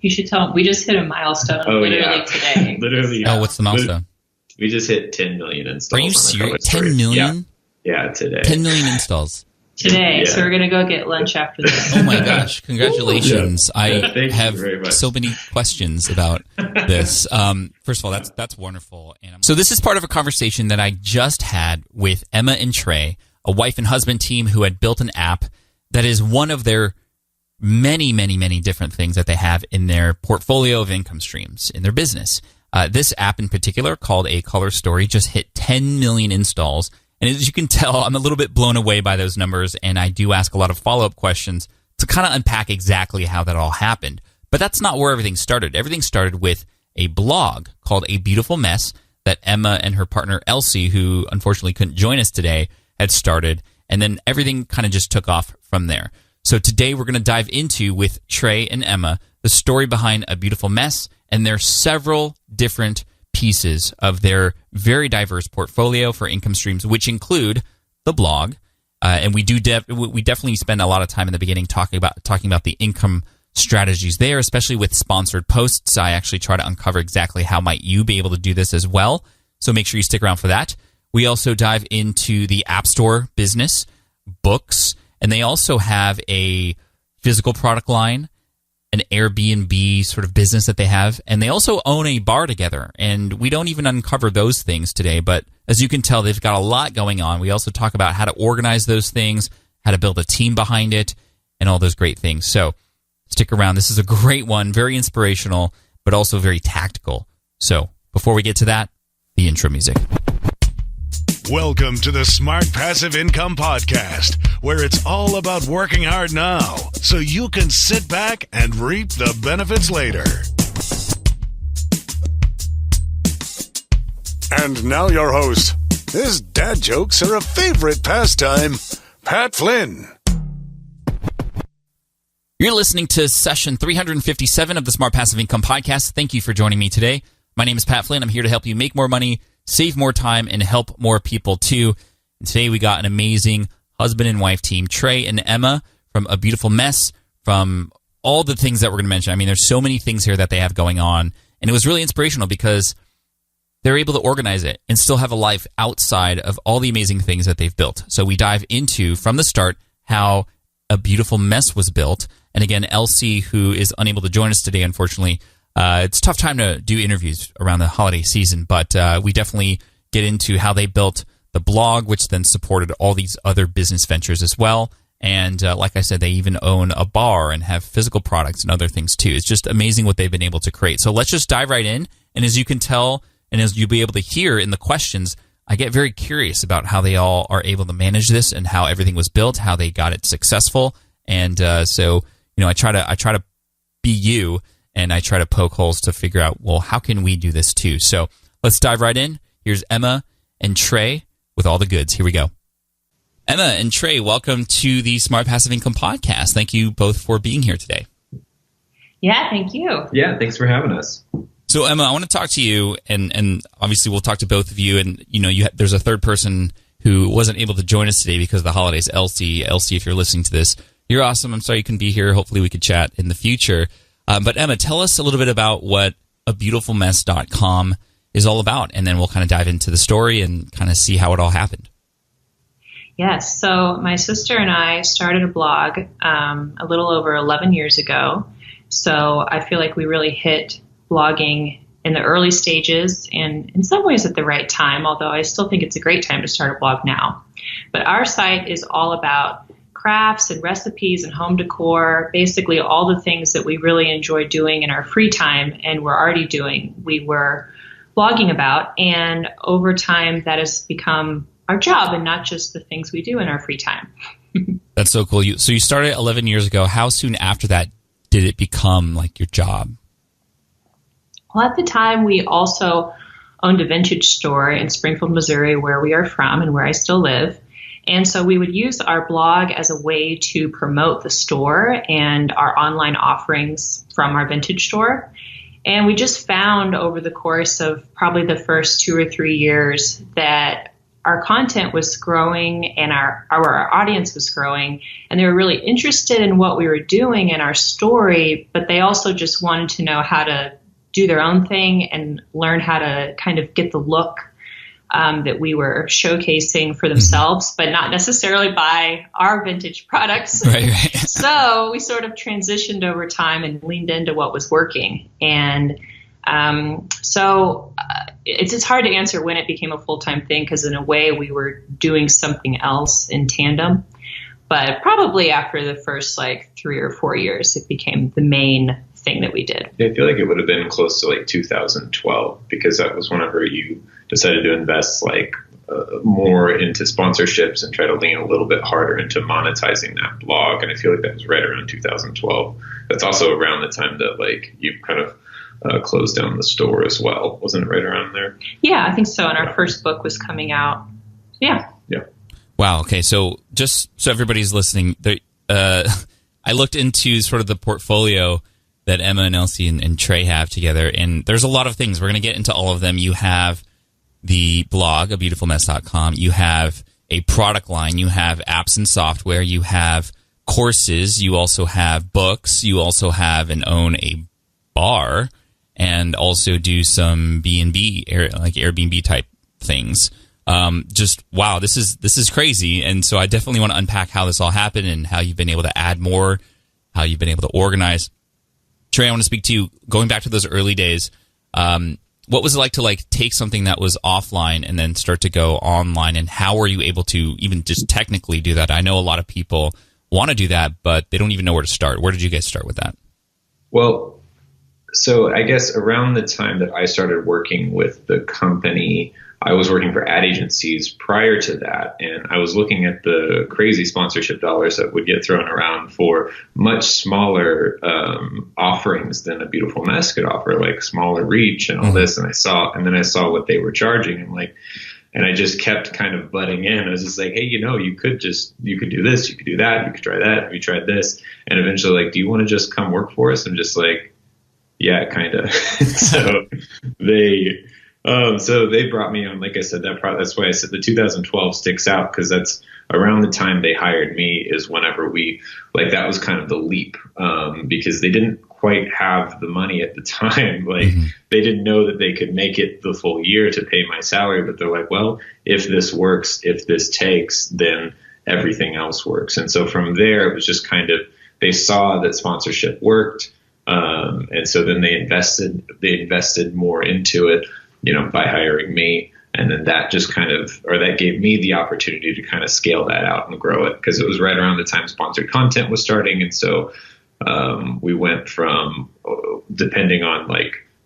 You should tell them. We just hit a milestone literally today. Literally. Oh, what's the milestone? We just hit 10 million installs. Are you serious? 10 million? Yeah, today. 10 million installs. Today, so we're going to go get lunch after this. Oh my gosh, congratulations. Thank I have you very much. so many questions about this. First of all, that's wonderful. So this is part of a conversation that I just had with Emma and Trey, a wife and husband team who had built an app that is one of their many, many, many different things that they have in their portfolio of income streams in their business. This app in particular, called A Color Story, just hit 10 million installs. And as you can tell, I'm a little bit blown away by those numbers, and I do ask a lot of follow-up questions to kind of unpack exactly how that all happened. But that's not where everything started. Everything started with a blog called A Beautiful Mess that Emma and her partner Elsie, who unfortunately couldn't join us today, had started. And then everything kind of just took off from there. So today we're going to dive into, with Trey and Emma, the story behind A Beautiful Mess, and there are several different pieces of their very diverse portfolio for income streams, which include the blog, and we definitely spend a lot of time in the beginning talking about the income strategies there, especially with sponsored posts. I actually try to uncover exactly how might you be able to do this as well. So make sure you stick around for that. We also dive into the App Store business, books, and they also have a physical product line, an Airbnb sort of business that they have, and they also own a bar together. And we don't even uncover those things today, but as you can tell, they've got a lot going on. We also talk about how to organize those things, how to build a team behind it, and all those great things. So stick around. This is a great one, very inspirational, but also very tactical. So before we get to that, the intro music. Welcome to the Smart Passive Income Podcast, where it's all about working hard now so you can sit back and reap the benefits later. And now your host. His dad jokes are a favorite pastime, Pat Flynn. You're listening to session 357 of the Smart Passive Income Podcast. Thank you for joining me today. My name is Pat Flynn. I'm here to help you make more money, save more time, and help more people too. And today we got an amazing husband and wife team, Trey and Emma, from A Beautiful Mess, from all the things that we're going to mention. I mean, there's so many things here that they have going on, and it was really inspirational because they're able to organize it and still have a life outside of all the amazing things that they've built. So we dive into, from the start, how A Beautiful Mess was built. And again, Elsie, who is unable to join us today, unfortunately, it's a tough time to do interviews around the holiday season, but we definitely get into how they built the blog, which then supported all these other business ventures as well. And like I said, they even own a bar and have physical products and other things too. It's just amazing what they've been able to create. So let's just dive right in. And as you can tell, and as you'll be able to hear in the questions, I get very curious about how they all are able to manage this and how everything was built, how they got it successful. And so, you know, I try to be you. And I try to poke holes to figure out, well, how can we do this too? So let's dive right in. Here's Emma and Trey with all the goods. Here we go. Emma and Trey, welcome to the Smart Passive Income Podcast. Thank you both for being here today. Yeah, thank you. Yeah, thanks for having us. So Emma, I want to talk to you, and obviously we'll talk to both of you. And you know, there's a third person who wasn't able to join us today because of the holidays. Elsie, if you're listening to this, you're awesome. I'm sorry you couldn't be here. Hopefully we could chat in the future. But Emma, tell us a little bit about what abeautifulmess.com is all about, and then we'll kind of dive into the story and kind of see how it all happened. Yes, so my sister and I started a blog a little over 11 years ago. So I feel like we really hit blogging in the early stages and in some ways at the right time, although I still think it's a great time to start a blog now. But our site is all about crafts and recipes and home decor, basically all the things that we really enjoy doing in our free time and we're already doing, we were blogging about. And over time, that has become our job and not just the things we do in our free time. That's so cool. So you started 11 years ago. How soon after that did it become like your job? Well, at the time, we also owned a vintage store in Springfield, Missouri, where we are from and where I still live. And so we would use our blog as a way to promote the store and our online offerings from our vintage store. And we just found over the course of probably the first 2 or 3 years that our content was growing and our audience was growing, and they were really interested in what we were doing and our story, but they also just wanted to know how to do their own thing and learn how to kind of get the look that we were showcasing for themselves, but not necessarily buy our vintage products. Right. So we sort of transitioned over time and leaned into what was working. And it's hard to answer when it became a full-time thing, because in a way we were doing something else in tandem. But probably after the first 3 or 4 years, it became the main thing that we did. I feel like it would have been close to 2012, because that was whenever you decided to invest more into sponsorships and try to lean a little bit harder into monetizing that blog. And I feel like that was right around 2012. That's also around the time that you kind of closed down the store as well. Wasn't it right around there? Yeah, I think so. And our first book was coming out. Yeah. Wow. Okay. So just so everybody's listening, I looked into sort of the portfolio that Emma and Elsie and Trey have together, and there's a lot of things. We're going to get into all of them. You have the blog, abeautifulmess.com. You have a product line. You have apps and software. You have courses. You also have books. You also have and own a bar, and also do some B&B, like Airbnb type things. Just wow, this is crazy. And so I definitely want to unpack how this all happened and how you've been able to add more, how you've been able to organize. Trey, I want to speak to you, going back to those early days. What was it like to take something that was offline and then start to go online, and how were you able to even just technically do that? I know a lot of people want to do that, but they don't even know where to start. Where did you guys start with that? Well, so I guess around the time that I started working with the company, I was working for ad agencies prior to that, and I was looking at the crazy sponsorship dollars that would get thrown around for much smaller offerings than A Beautiful Mess could offer, like smaller reach and all this. And then I saw what they were charging, and I just kept kind of butting in. I was just like, hey, you could do this, you could do that, you could try that. Have you tried this? And eventually, do you want to just come work for us? I'm just like, yeah, kind of. So they brought me on. Like I said, that's why I said the 2012 sticks out, because that's around the time they hired me, is whenever that was kind of the leap, because they didn't quite have the money at the time. They didn't know that they could make it the full year to pay my salary, but they're like, well, if this works, if this takes, then everything else works. And so from there, it was just kind of, they saw that sponsorship worked. And so then they invested more into it, by hiring me. And then that just that gave me the opportunity to kind of scale that out and grow it, because it was right around the time sponsored content was starting. And so, we went from, depending on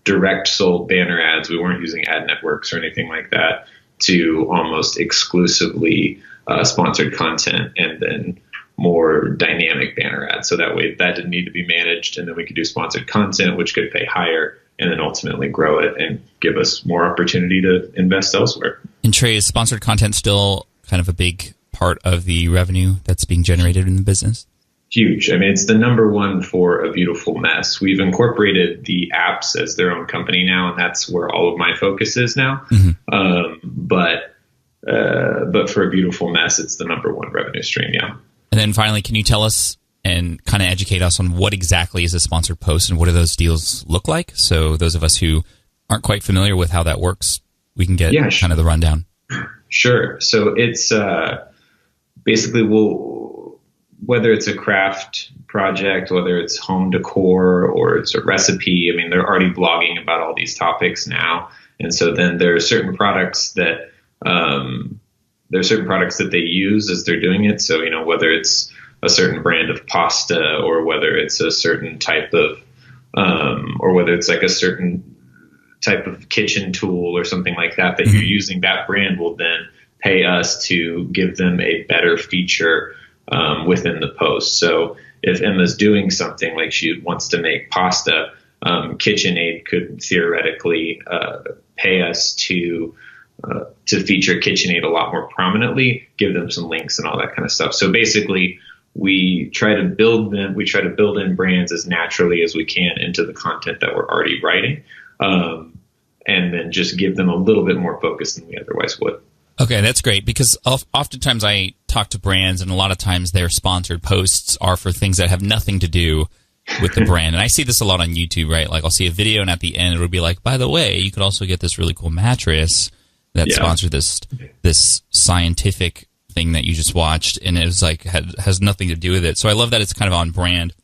direct sold banner ads, we weren't using ad networks or anything like that, to almost exclusively, sponsored content, and then more dynamic banner ads. So that way that didn't need to be managed. And then we could do sponsored content, which could pay higher, and then ultimately grow it and give us more opportunity to invest elsewhere. And Trey, is sponsored content still kind of a big part of the revenue that's being generated in the business? Huge. I mean, it's the number one for A Beautiful Mess. We've incorporated the apps as their own company now, and that's where all of my focus is now. But for A Beautiful Mess, it's the number one revenue stream. Yeah. And then finally, can you tell us and kind of educate us on what exactly is a sponsored post and what do those deals look like? So those of us who aren't quite familiar with how that works, we can get kind of the rundown. Sure. So it's basically, whether it's a craft project, whether it's home decor or it's a recipe, I mean, they're already blogging about all these topics now. And so then there are certain products that they use as they're doing it. So, whether it's a certain brand of pasta, or whether it's a certain type of, or whether it's a certain type of kitchen tool or something like that you're using, that brand will then pay us to give them a better feature within the post. So if Emma's doing something like she wants to make pasta, KitchenAid could theoretically pay us to feature KitchenAid a lot more prominently, give them some links and all that kind of stuff. So basically, we try to build in brands as naturally as we can into the content that we're already writing, and then just give them a little bit more focus than we otherwise would. Okay, that's great, because oftentimes I talk to brands, and a lot of times their sponsored posts are for things that have nothing to do with the brand. And I see this a lot on YouTube, right? Like I'll see a video, and at the end it'll be like, by the way, you could also get this really cool mattress that sponsored this scientific thing that you just watched, and it was like has nothing to do with it. So I love that it's kind of on brand.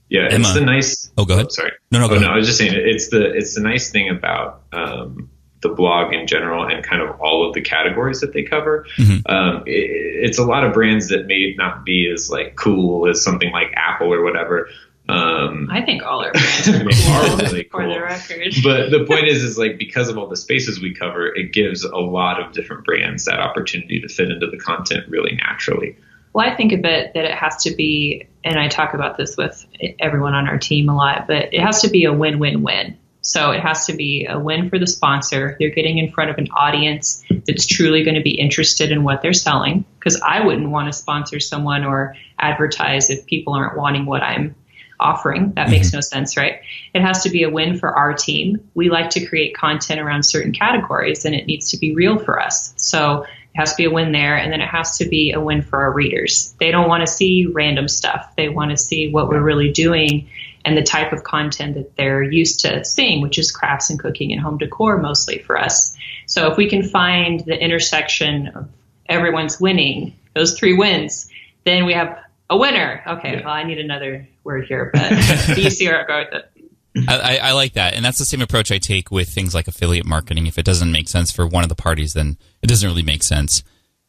Yeah, Emma. It's the nice. Oh, go ahead. Sorry. No, go ahead. I was just saying it's the nice thing about the blog in general and kind of all of the categories that they cover. Mm-hmm. It's a lot of brands that may not be as like cool as something like Apple or whatever. I think all our brands are cool, really for cool. the record. But the point is like because of all the spaces we cover, it gives a lot of different brands that opportunity to fit into the content really naturally. Well, I think of it that it has to be, and I talk about this with everyone on our team a lot, but it has to be a win-win-win. So it has to be a win for the sponsor. They're getting in front of an audience that's truly going to be interested in what they're selling, because I wouldn't want to sponsor someone or advertise if people aren't wanting what I'm offering. That makes no sense, right? It has to be a win for our team. We like to create content around certain categories, and it needs to be real for us. So it has to be a win there, and then it has to be a win for our readers. They don't want to see random stuff. They want to see what we're really doing and the type of content that they're used to seeing, which is crafts and cooking and home decor mostly for us. So if we can find the intersection of everyone's winning, those three wins, then we have a winner. Okay, well, I need another word here, but do you see where I go with it? I like that. And that's the same approach I take with things like affiliate marketing. If it doesn't make sense for one of the parties, then it doesn't really make sense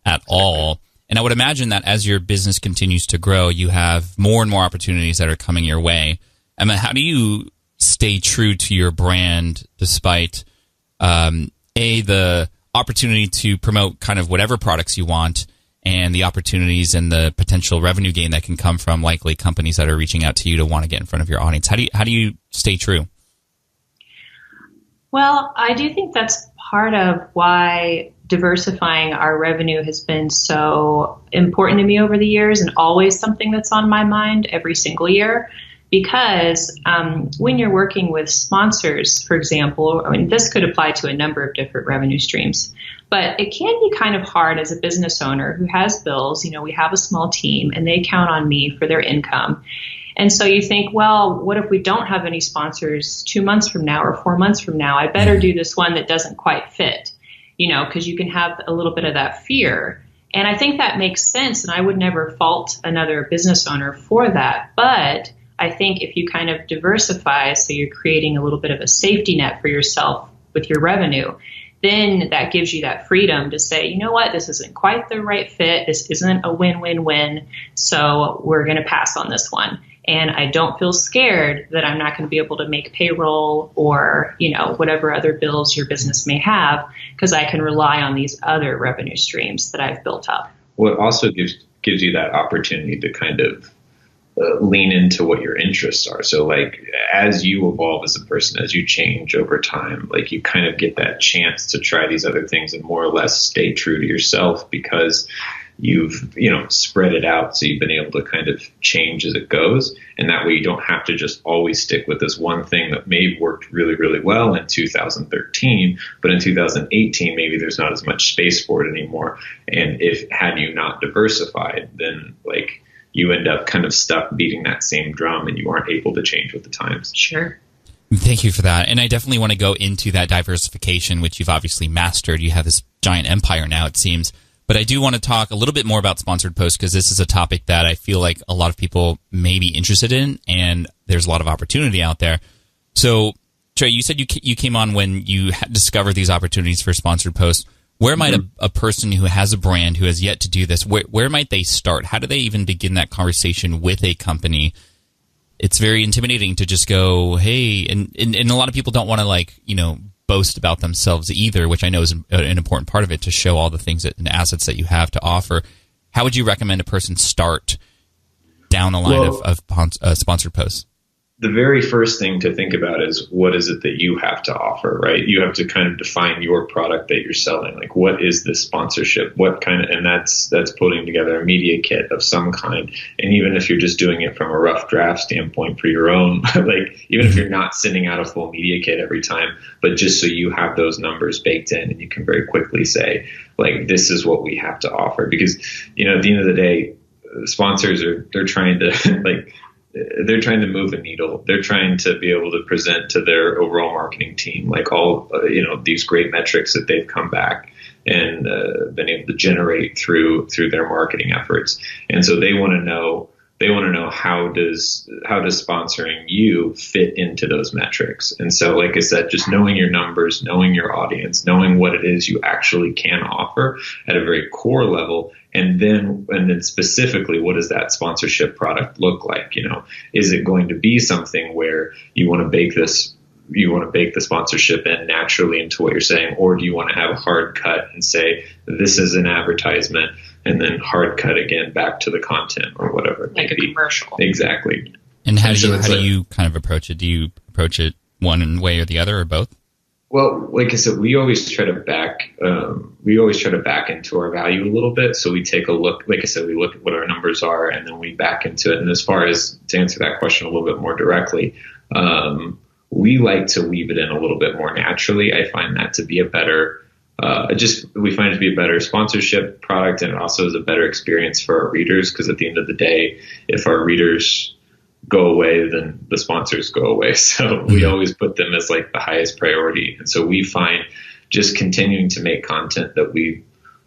at all. And I would imagine that as your business continues to grow, you have more and more opportunities that are coming your way. Emma, how do you stay true to your brand despite, the opportunity to promote kind of whatever products you want, and the opportunities and the potential revenue gain that can come from likely companies that are reaching out to you to want to get in front of your audience? How do you stay true? Well, I do think that's part of why diversifying our revenue has been so important to me over the years, and always something that's on my mind every single year. Because when you're working with sponsors, for example, I mean, this could apply to a number of different revenue streams, but it can be kind of hard as a business owner who has bills. You know, we have a small team and they count on me for their income. And so you think, well, what if we don't have any sponsors 2 months from now or 4 months from now? I better do this one that doesn't quite fit, you know, because you can have a little bit of that fear. And I think that makes sense. And I would never fault another business owner for that. But I think if you kind of diversify, so you're creating a little bit of a safety net for yourself with your revenue, then that gives you that freedom to say, you know what, this isn't quite the right fit. This isn't a win-win-win. So we're going to pass on this one. And I don't feel scared that I'm not going to be able to make payroll or, you know, whatever other bills your business may have, because I can rely on these other revenue streams that I've built up. Well, it also gives you that opportunity to kind of lean into what your interests are. So like as you evolve as a person, as you change over time, like you kind of get that chance to try these other things and more or less stay true to yourself, because you've, you know, spread it out. So you've been able to kind of change as it goes. And that way you don't have to just always stick with this one thing that may have worked really, really well in 2013, but in 2018, maybe there's not as much space for it anymore. And had you not diversified, then like you end up kind of stuck beating that same drum and you aren't able to change with the times. Sure. Thank you for that. And I definitely want to go into that diversification, which you've obviously mastered. You have this giant empire now, it seems. But I do want to talk a little bit more about sponsored posts, because this is a topic that I feel like a lot of people may be interested in, and there's a lot of opportunity out there. So, Trey, you said you came on when you discovered these opportunities for sponsored posts. Where might a person who has a brand who has yet to do this, where might they start? How do they even begin that conversation with a company? It's very intimidating to just go, hey, and a lot of people don't want to, like, you know, boast about themselves either, which I know is an important part of it, to show all the things and assets that you have to offer. How would you recommend a person start down the line of sponsored posts? the very first thing to think about is what is it that you have to offer, right? You have to kind of define your product that you're selling. Like, what is this sponsorship? And that's putting together a media kit of some kind. And even if you're just doing it from a rough draft standpoint for your own, like, even if you're not sending out a full media kit every time, but just so you have those numbers baked in and you can very quickly say, like, this is what we have to offer. Because, you know, at the end of the day, sponsors they're trying to move the needle. They're trying to be able to present to their overall marketing team, like, all, these great metrics that they've come back and been able to generate through their marketing efforts. And so they want to know how does sponsoring you fit into those metrics. And so, like I said, just knowing your numbers, knowing your audience, knowing what it is you actually can offer at a very core level. And then specifically, what does that sponsorship product look like? You know, is it going to be something where you want to bake the sponsorship in naturally into what you're saying, or do you want to have a hard cut and say, this is an advertisement, and then hard cut again back to the content or whatever it like may a commercial? Exactly. And how do you kind of approach it? Do you approach it one way or the other, or both? Well, like I said, we always try to back into our value a little bit. So we take a look, like I said, we look at what our numbers are, and then we back into it. And as far as to answer that question a little bit more directly, we like to weave it in a little bit more naturally. I find that to be a better, we find it to be a better sponsorship product, and it also is a better experience for our readers. Because at the end of the day, if our readers go away, then the sponsors go away. So we always put them as like the highest priority. And so we find just continuing to make content that we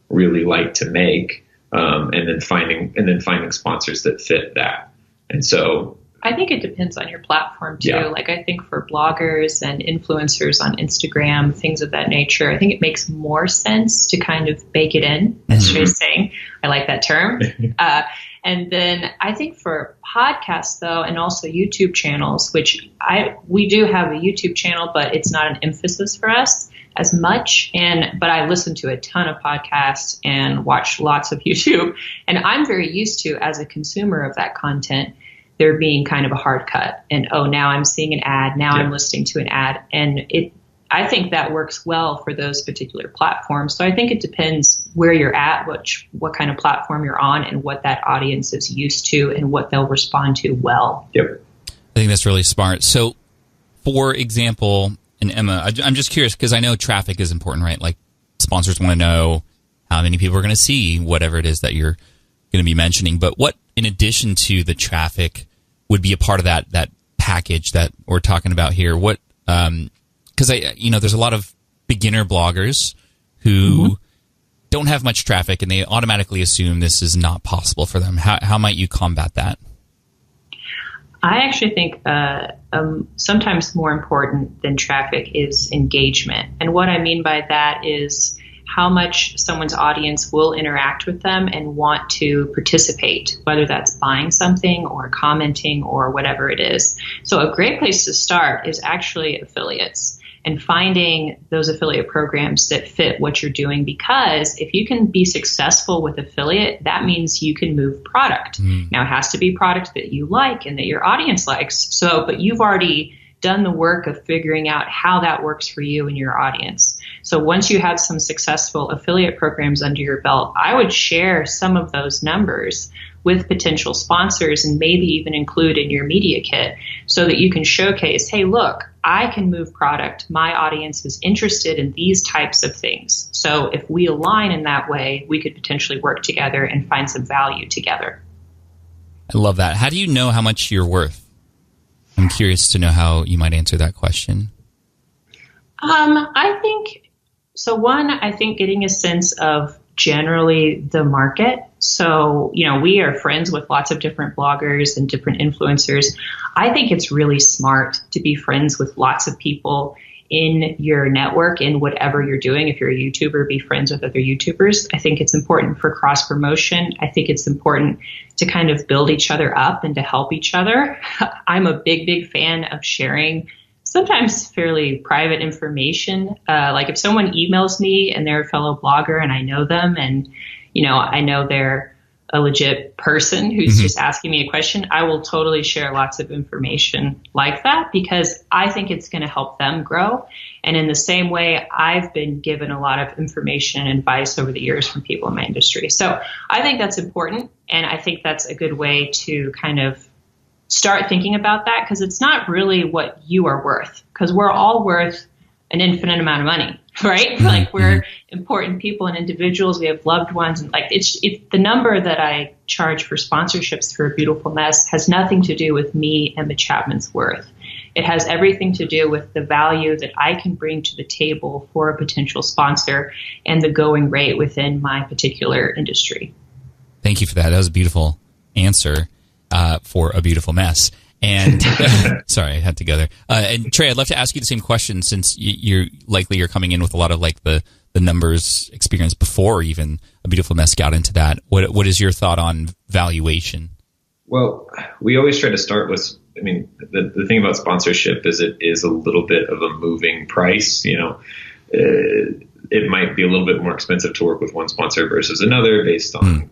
really like to make, and then finding sponsors that fit that. And so I think it depends on your platform too. Yeah. Like, I think for bloggers and influencers on Instagram, things of that nature, I think it makes more sense to kind of bake it in, as Trey's saying. I like that term. And then I think for podcasts, though, and also YouTube channels, which we do have a YouTube channel, but it's not an emphasis for us as much. But I listen to a ton of podcasts and watch lots of YouTube. And I'm very used to, as a consumer of that content, there being kind of a hard cut. And, now I'm seeing an ad. Now I'm listening to an ad. And I think that works well for those particular platforms. So I think it depends where you're at, what kind of platform you're on, and what that audience is used to and what they'll respond to well. Yep. I think that's really smart. So, for example, and Emma, I'm just curious because I know traffic is important, right? Like, sponsors want to know how many people are going to see whatever it is that you're going to be mentioning. But what, in addition to the traffic, would be a part of that package that we're talking about here? What, because there's a lot of beginner bloggers who don't have much traffic, and they automatically assume this is not possible for them. How might you combat that? I actually think sometimes more important than traffic is engagement. And what I mean by that is how much someone's audience will interact with them and want to participate, whether that's buying something or commenting or whatever it is. So a great place to start is actually affiliates and finding those affiliate programs that fit what you're doing, because if you can be successful with affiliate, that means you can move product. Now, it has to be product that you like and that your audience likes. But you've already done the work of figuring out how that works for you and your audience. So once you have some successful affiliate programs under your belt, I would share some of those numbers with potential sponsors and maybe even include in your media kit so that you can showcase, hey, look, I can move product. My audience is interested in these types of things. So if we align in that way, we could potentially work together and find some value together. I love that. How do you know how much you're worth? I'm curious to know how you might answer that question. I think getting a sense of generally the market. So, we are friends with lots of different bloggers and different influencers. I think it's really smart to be friends with lots of people in your network in whatever you're doing. If you're a YouTuber, be friends with other YouTubers. I think it's important for cross promotion. I think it's important to kind of build each other up and to help each other. I'm a big fan of sharing sometimes fairly private information. Like if someone emails me and they're a fellow blogger and I know them and, I know their a legit person who's just asking me a question, I will totally share lots of information like that because I think it's going to help them grow. And in the same way, I've been given a lot of information and advice over the years from people in my industry. So I think that's important. And I think that's a good way to kind of start thinking about that because it's not really what you are worth because we're all worth an infinite amount of money, right? Like we're important people and individuals. We have loved ones. And like it's the number that I charge for sponsorships for A Beautiful Mess has nothing to do with me, Emma Chapman's worth. It has everything to do with the value that I can bring to the table for a potential sponsor and the going rate within my particular industry. Thank you for that. That was a beautiful answer for A Beautiful Mess. And sorry, I had to go there. And Trey, I'd love to ask you the same question since you're coming in with a lot of like the numbers experience before even A Beautiful Mess got into that. What is your thought on valuation? Well, we always try to start with, I mean, the thing about sponsorship is it is a little bit of a moving price. You know, it might be a little bit more expensive to work with one sponsor versus another based on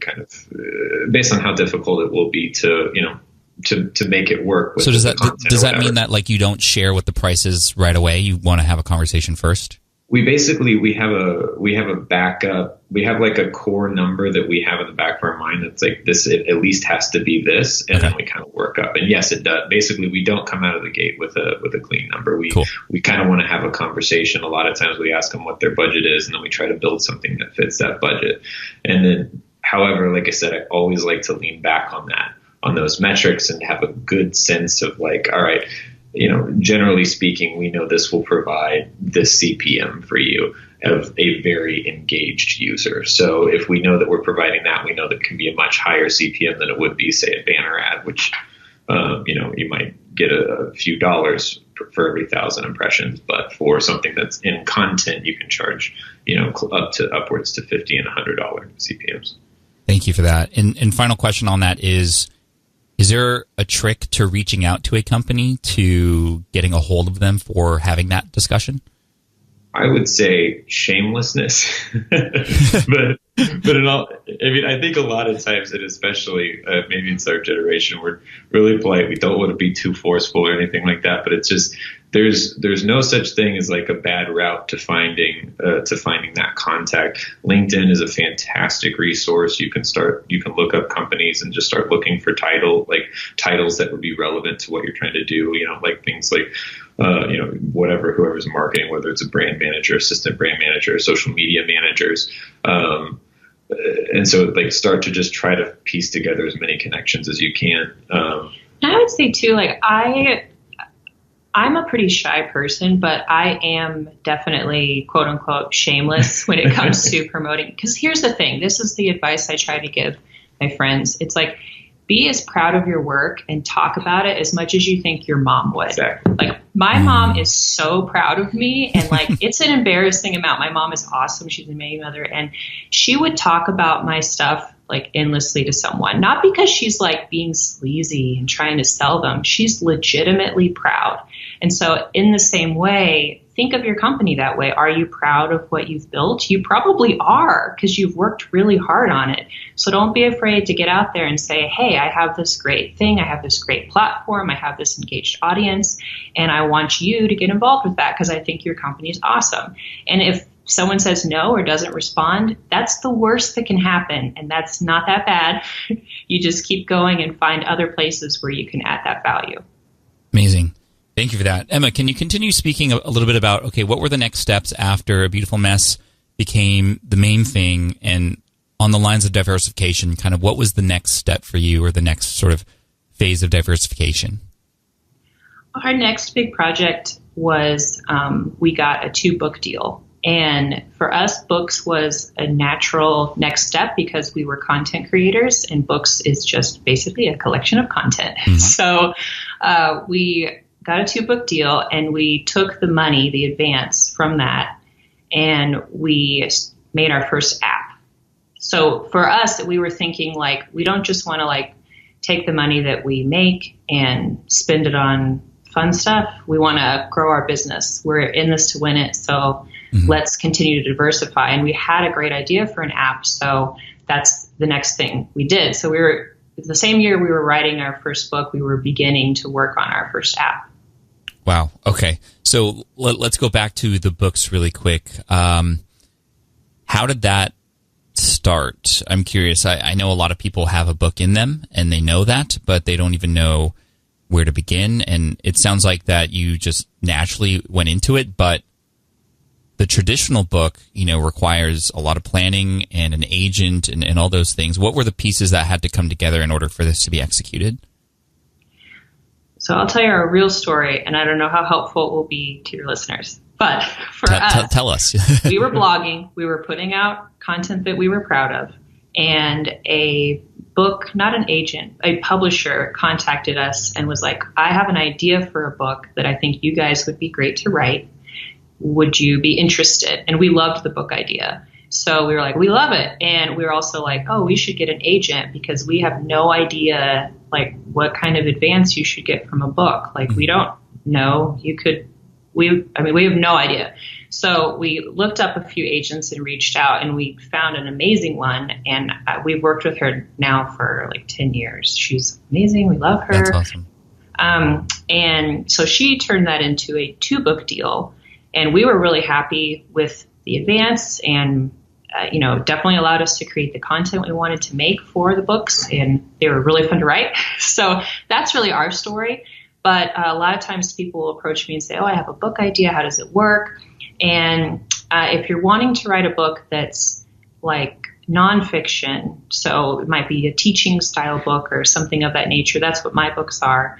based on how difficult it will be to, you know, to make it work. With so does that mean that like you don't share what the price is right away? You want to have a conversation first? We have a backup. We have like a core number that we have in the back of our mind that's like this. It at least has to be this, and then we kind of work up. And yes, it does. Basically, we don't come out of the gate with a clean number. We kind of want to have a conversation. A lot of times, we ask them what their budget is, and then we try to build something that fits that budget. And then, however, like I said, I always like to lean back on those metrics and have a good sense of like, all right, you know, generally speaking, we know this will provide this CPM for you of a very engaged user. So if we know that we're providing that, we know that it can be a much higher CPM than it would be, say, a banner ad, which, you know, you might get a few dollars for every 1,000 impressions. But for something that's in content, you can charge, you know, upwards to $50 and $100 CPMs. Thank you for that. And final question on that is there a trick to reaching out to a company to getting a hold of them for having that discussion? I would say shamelessness, but in all, I mean, I think a lot of times, and especially maybe it's our generation, we're really polite. We don't want to be too forceful or anything like that. But it's just there's no such thing as like a bad route to finding that contact. LinkedIn is a fantastic resource. You can look up companies and just start looking for titles that would be relevant to what you're trying to do. You know, like things like you know, whoever's marketing, whether it's a brand manager, assistant brand manager, social media managers. And so like start to just try to piece together as many connections as you can. I would say too, like I'm a pretty shy person, but I am definitely quote unquote shameless when it comes to promoting. Because here's the thing. This is the advice I try to give my friends. It's like, be as proud of your work and talk about it as much as you think your mom would. Exactly. Like my mom is so proud of me, and like it's an embarrassing amount. My mom is awesome. She's an amazing mother, and she would talk about my stuff like endlessly to someone, not because she's like being sleazy and trying to sell them. She's legitimately proud. And so in the same way, think of your company that way. Are you proud of what you've built? You probably are, because you've worked really hard on it. So don't be afraid to get out there and say, hey, I have this great thing. I have this great platform. I have this engaged audience, and I want you to get involved with that because I think your company is awesome. And if someone says no or doesn't respond, that's the worst that can happen. And that's not that bad. You just keep going and find other places where you can add that value. Amazing. Thank you for that. Emma, can you continue speaking a little bit about, okay, what were the next steps after A Beautiful Mess became the main thing, and on the lines of diversification, kind of what was the next step for you or the next sort of phase of diversification? Our next big project was we got a 2-book deal. And for us, books was a natural next step because we were content creators, and books is just basically a collection of content. Mm-hmm. So we got a 2-book deal, and we took the money, the advance from that, and we made our first app. So for us, we were thinking like, we don't just want to like take the money that we make and spend it on fun stuff. We want to grow our business. We're in this to win it. So let's continue to diversify. And we had a great idea for an app. So that's the next thing we did. So the same year we were writing our first book, we were beginning to work on our first app. Wow. Okay. So let's go back to the books really quick. How did that start? I'm curious. I know a lot of people have a book in them and they know that, but they don't even know where to begin. And it sounds like that you just naturally went into it, but the traditional book, requires a lot of planning and an agent and all those things. What were the pieces that had to come together in order for this to be executed? So I'll tell you our real story, and I don't know how helpful it will be to your listeners. But for us, tell us. We were blogging. We were putting out content that we were proud of. And a book, not an agent, a publisher contacted us and was like, I have an idea for a book that I think you guys would be great to write. Would you be interested? And we loved the book idea. So we were like, we love it. And we were also like, oh, we should get an agent because we have no idea like what kind of advance you should get from a book. Like we don't know. We have no idea. So we looked up a few agents and reached out and we found an amazing one. And we've worked with her now for like 10 years. She's amazing. We love her. That's awesome. And so she turned that into a 2-book deal. And we were really happy with the advance and, definitely allowed us to create the content we wanted to make for the books. And they were really fun to write. So that's really our story. But a lot of times people will approach me and say, oh, I have a book idea. How does it work? And if you're wanting to write a book that's like nonfiction, so it might be a teaching style book or something of that nature, that's what my books are.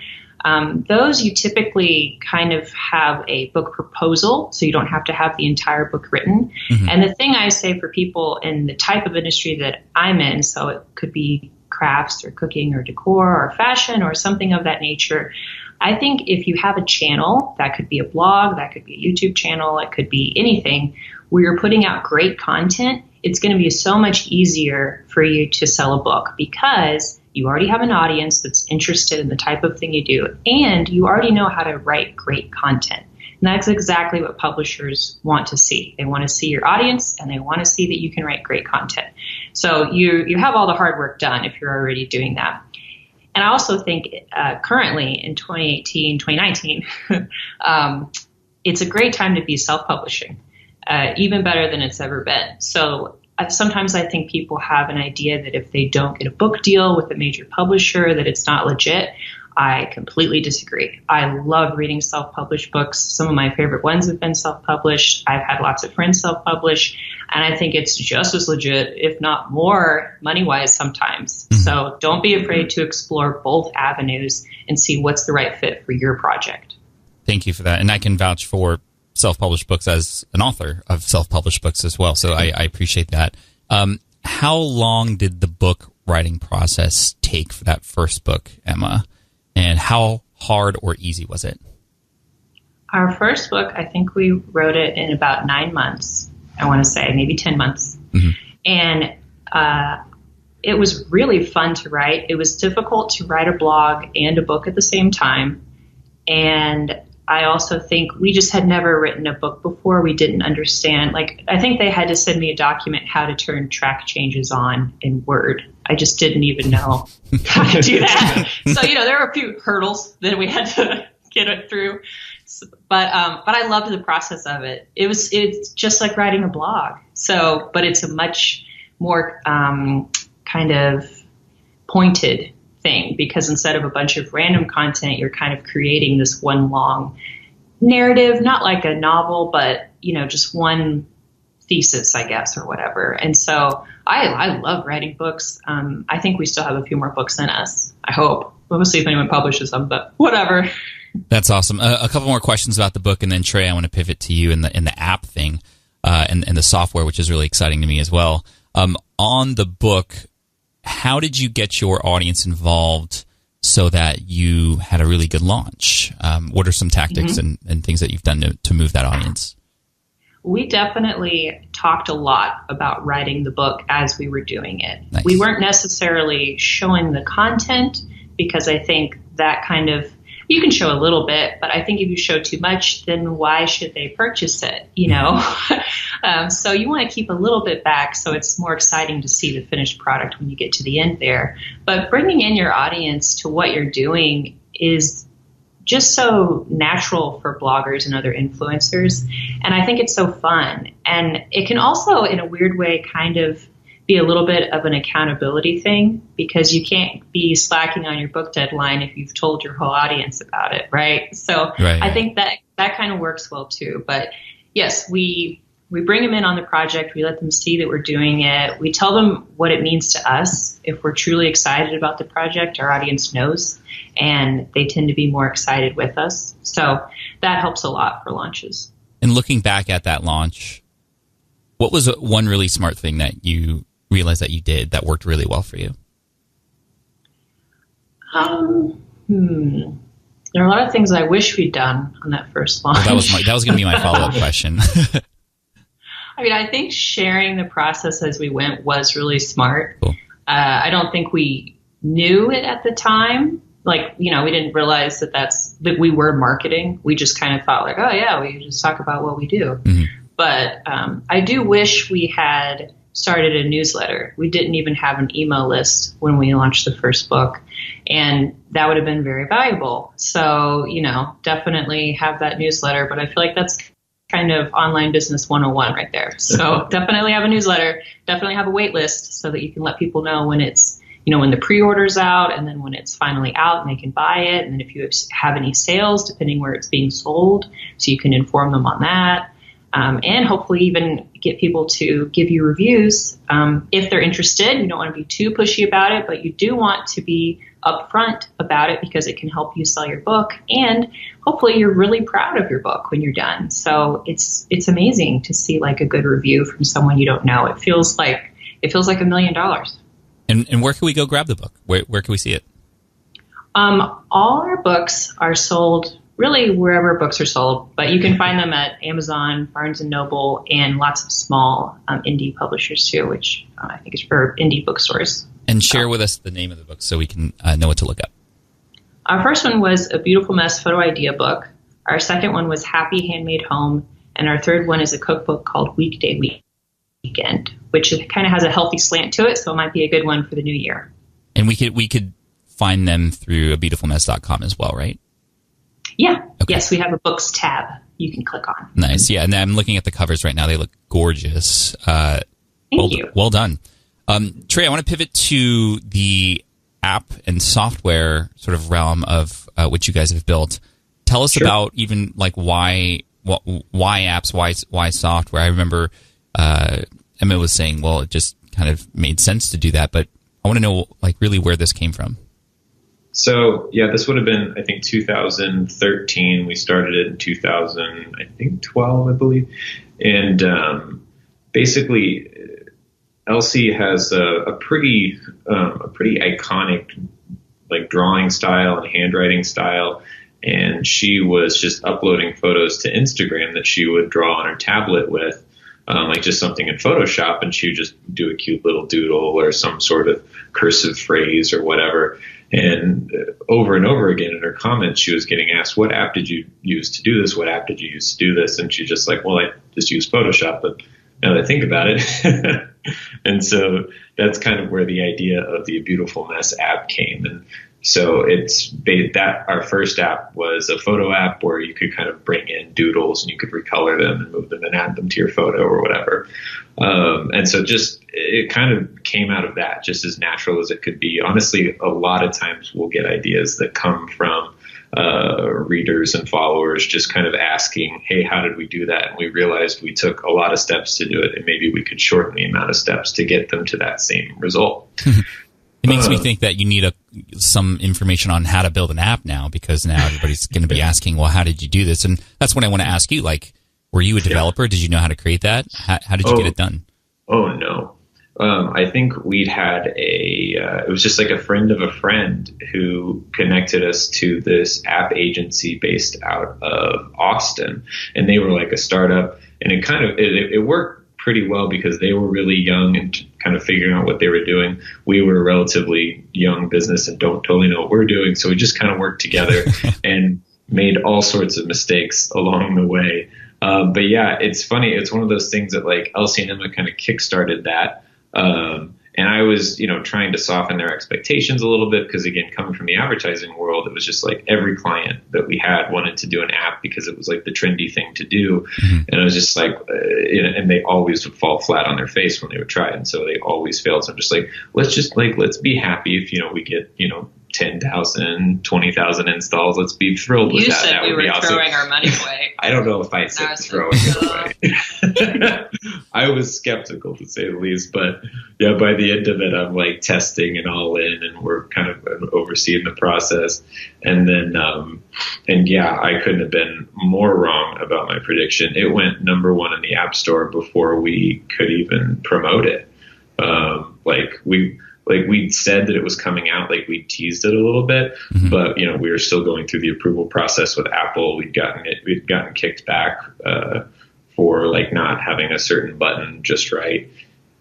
Those you typically kind of have a book proposal, so you don't have to have the entire book written. Mm-hmm. And the thing I say for people in the type of industry that I'm in, so it could be crafts or cooking or decor or fashion or something of that nature, I think if you have a channel, that could be a blog, that could be a YouTube channel, it could be anything, where you're putting out great content, it's going to be so much easier for you to sell a book because you already have an audience that's interested in the type of thing you do, and you already know how to write great content. And that's exactly what publishers want to see. They want to see your audience, and they want to see that you can write great content. So you have all the hard work done if you're already doing that. And I also think currently in 2018, 2019, it's a great time to be self-publishing, even better than it's ever been. So sometimes I think people have an idea that if they don't get a book deal with a major publisher, that it's not legit. I completely disagree. I love reading self-published books. Some of my favorite ones have been self-published. I've had lots of friends self-publish, and I think it's just as legit, if not more, money-wise sometimes. Mm-hmm. So don't be afraid to explore both avenues and see what's the right fit for your project. Thank you for that. And I can vouch for self-published books as an author of self-published books as well. So I appreciate that. How long did the book writing process take for that first book, Emma? And how hard or easy was it? Our first book, I think we wrote it in about 9 months. I want to say maybe 10 months. Mm-hmm. And it was really fun to write. It was difficult to write a blog and a book at the same time. And I also think we just had never written a book before. We didn't understand. I think they had to send me a document how to turn track changes on in Word. I just didn't even know how to do that. So, there were a few hurdles that we had to get it through. But I loved the process of it. It's just like writing a blog. So, but it's a much more kind of pointed thing, because instead of a bunch of random content, you're kind of creating this one long narrative, not like a novel, but, just one thesis, I guess, or whatever. And so I love writing books. I think we still have a few more books in us. I hope. We'll see if anyone publishes them, but whatever. That's awesome. A couple more questions about the book, and then Trey, I want to pivot to you in the app thing and the software, which is really exciting to me as well. On the book, how did you get your audience involved so that you had a really good launch? What are some tactics and things that you've done to move that audience? We definitely talked a lot about writing the book as we were doing it. Nice. We weren't necessarily showing the content because I think that kind of, you can show a little bit, but I think if you show too much, then why should they purchase it? You know, so you want to keep a little bit back so it's more exciting to see the finished product when you get to the end there. But bringing in your audience to what you're doing is just so natural for bloggers and other influencers. And I think it's so fun. And it can also, in a weird way, kind of be a little bit of an accountability thing, because you can't be slacking on your book deadline if you've told your whole audience about it, right? So I think that kind of works well too. But yes, we bring them in on the project. We let them see that we're doing it. We tell them what it means to us. If we're truly excited about the project, our audience knows, and they tend to be more excited with us. So that helps a lot for launches. And looking back at that launch, what was one really smart thing that you realized that you did that worked really well for you? There are a lot of things I wish we'd done on that first launch. Well, that was going to be my follow-up question. I mean, I think sharing the process as we went was really smart. Cool. I don't think we knew it at the time. Like, you know, we didn't realize that we were marketing. We just kind of thought like, oh yeah, we just talk about what we do. Mm-hmm. But I do wish we had started a newsletter. We didn't even have an email list when we launched the first book, and that would have been very valuable. So, you know, definitely have that newsletter, but I feel like that's kind of online business 101 right there. So definitely have a newsletter, definitely have a wait list so that you can let people know when it's, you know, when the pre-order's out, and then when it's finally out and they can buy it. And then if you have any sales, depending where it's being sold, so you can inform them on that. And hopefully even get people to give you reviews if they're interested. You don't want to be too pushy about it, but you do want to be upfront about it because it can help you sell your book. And hopefully you're really proud of your book when you're done. So it's amazing to see like a good review from someone you don't know. It feels like $1 million. And where can we go grab the book? Where can we see it? All our books are sold really wherever books are sold, but you can find them at Amazon, Barnes & Noble, and lots of small indie publishers too, which I think is for indie bookstores. And share with us the name of the book so we can know what to look up. Our first one was A Beautiful Mess Photo Idea Book. Our second one was Happy Handmade Home. And our third one is a cookbook called Weekday Weekend, which kind of has a healthy slant to it, so it might be a good one for the new year. And we could find them through abeautifulmess.com as well, right? Yeah. Okay. Yes, we have a books tab you can click on. Nice. Yeah, and I'm looking at the covers right now. They look gorgeous. Thank you. Well done. Trey, I want to pivot to the app and software sort of realm of what you guys have built. Tell us about even like why apps, why software. I remember Emma was saying, well, it just kind of made sense to do that, but I want to know like really where this came from. So, yeah, this would have been, I think, 2013. We started it in 2012, I believe. And basically, Elsie has a pretty iconic like drawing style and handwriting style. And she was just uploading photos to Instagram that she would draw on her tablet with, like just something in Photoshop, and she would just do a cute little doodle or some sort of cursive phrase or whatever. And over and over again in her comments, she was getting asked, what app did you use to do this? What app did you use to do this? And she's just like, well, I just use Photoshop. But now that I think about it, and so that's kind of where the idea of the Beautiful Mess app came. And so our first app was a photo app where you could kind of bring in doodles and you could recolor them and move them and add them to your photo or whatever. And so it kind of came out of that just as natural as it could be. Honestly, a lot of times we'll get ideas that come from readers and followers just kind of asking, hey, how did we do that? And we realized we took a lot of steps to do it, and maybe we could shorten the amount of steps to get them to that same result. It makes me think that you need some information on how to build an app now, because now everybody's going to be asking, well, how did you do this? And that's what I want to ask you. Like, were you a developer? Did you know how to create that? How did you get it done? Oh, no. I think we'd had it was just like a friend of a friend who connected us to this app agency based out of Austin. And they were like a startup, and it worked pretty well because they were really young and kind of figuring out what they were doing. We were a relatively young business and don't totally know what we're doing. So we just kind of worked together and made all sorts of mistakes along the way. But yeah, it's funny. It's one of those things that like Elsie and Emma kind of kickstarted that. And I was, trying to soften their expectations a little bit because, again, coming from the advertising world, it was just like every client that we had wanted to do an app because it was like the trendy thing to do. Mm-hmm. And I was just like, and they always would fall flat on their face when they would try it. And so they always failed. So I'm just like, let's be happy if, we get, 10,000, 20,000 installs. Let's be thrilled with that. You said that we would be were awesome. Throwing our money away. I don't know if I said throwing it away. I was skeptical to say the least, but yeah, by the end of it, I'm like testing and all in, and we're kind of overseeing the process. And then, and yeah, I couldn't have been more wrong about my prediction. It went number one in the App Store before we could even promote it. We'd said that it was coming out, like we teased it a little bit, mm-hmm. but we were still going through the approval process with Apple. We'd gotten kicked back for like not having a certain button just right.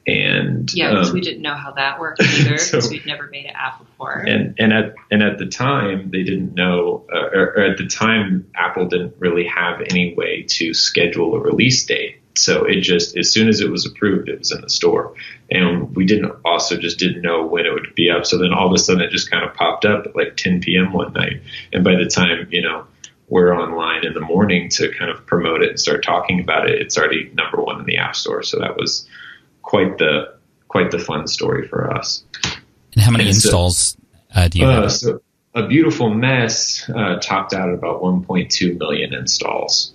And yeah, because we didn't know how that worked either because we'd never made an app before. And at the time they didn't know, or at the time Apple didn't really have any way to schedule a release date. So it just, as soon as it was approved, it was in the store. And we didn't know when it would be up. So then all of a sudden it just kind of popped up at like 10 p.m. one night. And by the time, we're online in the morning to kind of promote it and start talking about it, it's already number one in the App Store. So that was quite the fun story for us. And how many installs do you have? So A Beautiful Mess topped out at about 1.2 million installs.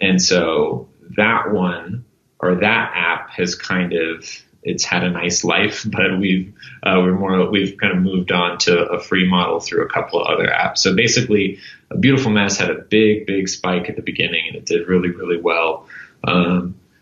And so that one, or that app, has it's had a nice life, but we've kind of moved on to a free model through a couple of other apps. So basically, A Beautiful Mess had a big spike at the beginning, and it did really, really well.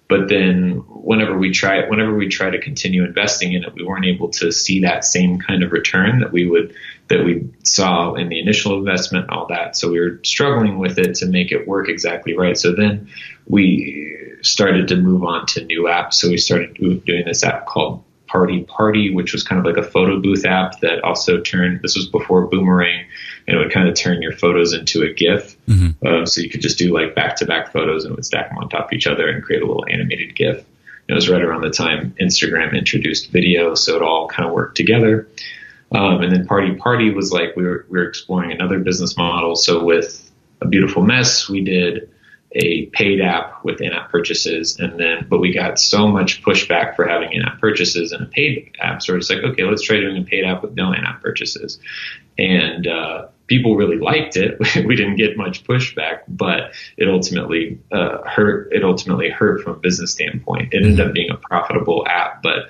But then whenever we try to continue investing in it, we weren't able to see that same kind of return that we saw in the initial investment and all that. So we were struggling with it to make it work exactly right. So then we started to move on to new apps. So we started doing this app called Party, which was kind of like a photo booth app that also this was before Boomerang, and it would kind of turn your photos into a GIF. Mm-hmm. So you could just do like back-to-back photos and it would stack them on top of each other and create a little animated GIF. And it was right around the time Instagram introduced video, so it all kind of worked together. And then Party was like we were exploring another business model. So with A Beautiful Mess, we did a paid app with in-app purchases, but we got so much pushback for having in-app purchases and a paid app. So it's like, okay, let's try doing a paid app with no in-app purchases. And people really liked it. We didn't get much pushback, but it ultimately hurt. It ultimately hurt from a business standpoint. It ended up being a profitable app, but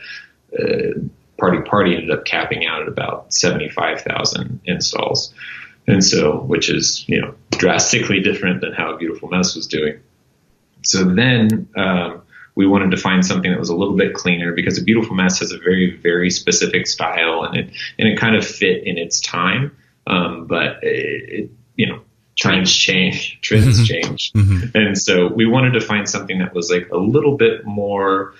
Party ended up capping out at about 75,000 installs. And so, which is, drastically different than how A Beautiful Mess was doing. So then we wanted to find something that was a little bit cleaner because A Beautiful Mess has a very, very specific style, and it kind of fit in its time. But trends change. Mm-hmm. And so we wanted to find something that was like a little bit more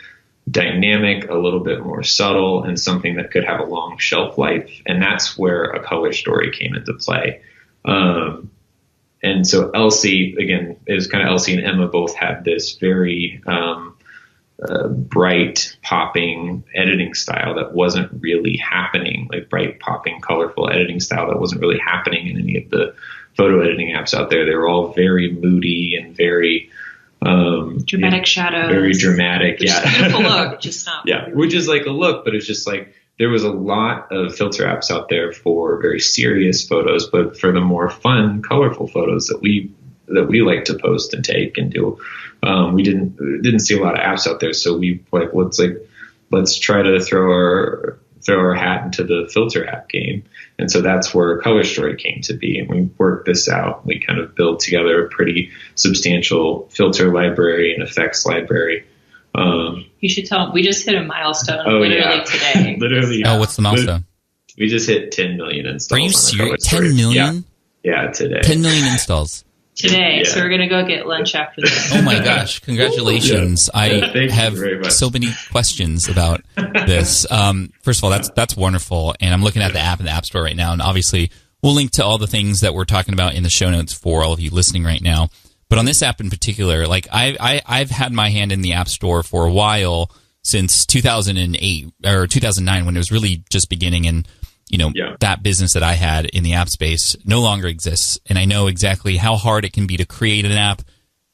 dynamic, a little bit more subtle, and something that could have a long shelf life. And that's where A Color Story came into play. And so Elsie, again, it was kind of Elsie and Emma both had this very bright, popping editing style that wasn't really happening, like bright, popping, colorful editing style that wasn't really happening in any of the photo editing apps out there. They were all very moody and very dramatic shadows. Very dramatic, which yeah. Is a beautiful look, just not. Yeah, really. Which is like a look, but it's just like there was a lot of filter apps out there for very serious photos, but for the more fun, colorful photos that we like to post and take and do, we didn't see a lot of apps out there. So we let's try to throw our hat into the filter app game. And so that's where Color Story came to be. And we worked this out. We kind of built together a pretty substantial filter library and effects library. You should tell them, we just hit a milestone today. Literally. Oh, what's the milestone? We just hit 10 million installs. Are you serious? 10 million? Yeah, today. 10 million installs. today. Yeah. So we're going to go get lunch after this. Oh my gosh. Congratulations. Yeah. I have so many questions about this. First of all, that's wonderful. And I'm looking at the app in the App Store right now. And obviously we'll link to all the things that we're talking about in the show notes for all of you listening right now. But on this app in particular, like I've had my hand in the App Store for a while, since 2008 or 2009, when it was really just beginning, and that business that I had in the app space no longer exists. And I know exactly how hard it can be to create an app,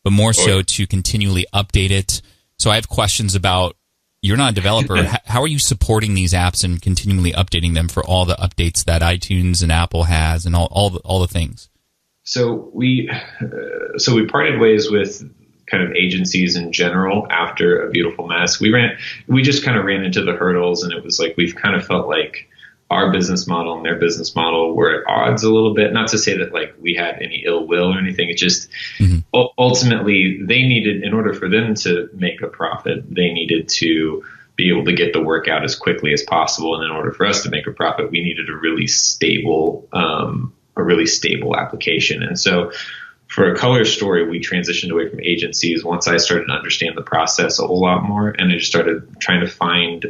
but more so to continually update it. So I have questions about, you're not a developer. How are you supporting these apps and continually updating them for all the updates that iTunes and Apple has and all the things? So we parted ways with kind of agencies in general after A Beautiful Mess. We just kind of ran into the hurdles, and it was like we've kind of felt like our business model and their business model were at odds a little bit. Not to say that like we had any ill will or anything. It just ultimately they needed, in order for them to make a profit, they needed to be able to get the work out as quickly as possible. And in order for us to make a profit, we needed a really stable application. And so for A Color Story, we transitioned away from agencies once I started to understand the process a whole lot more, and I just started trying to find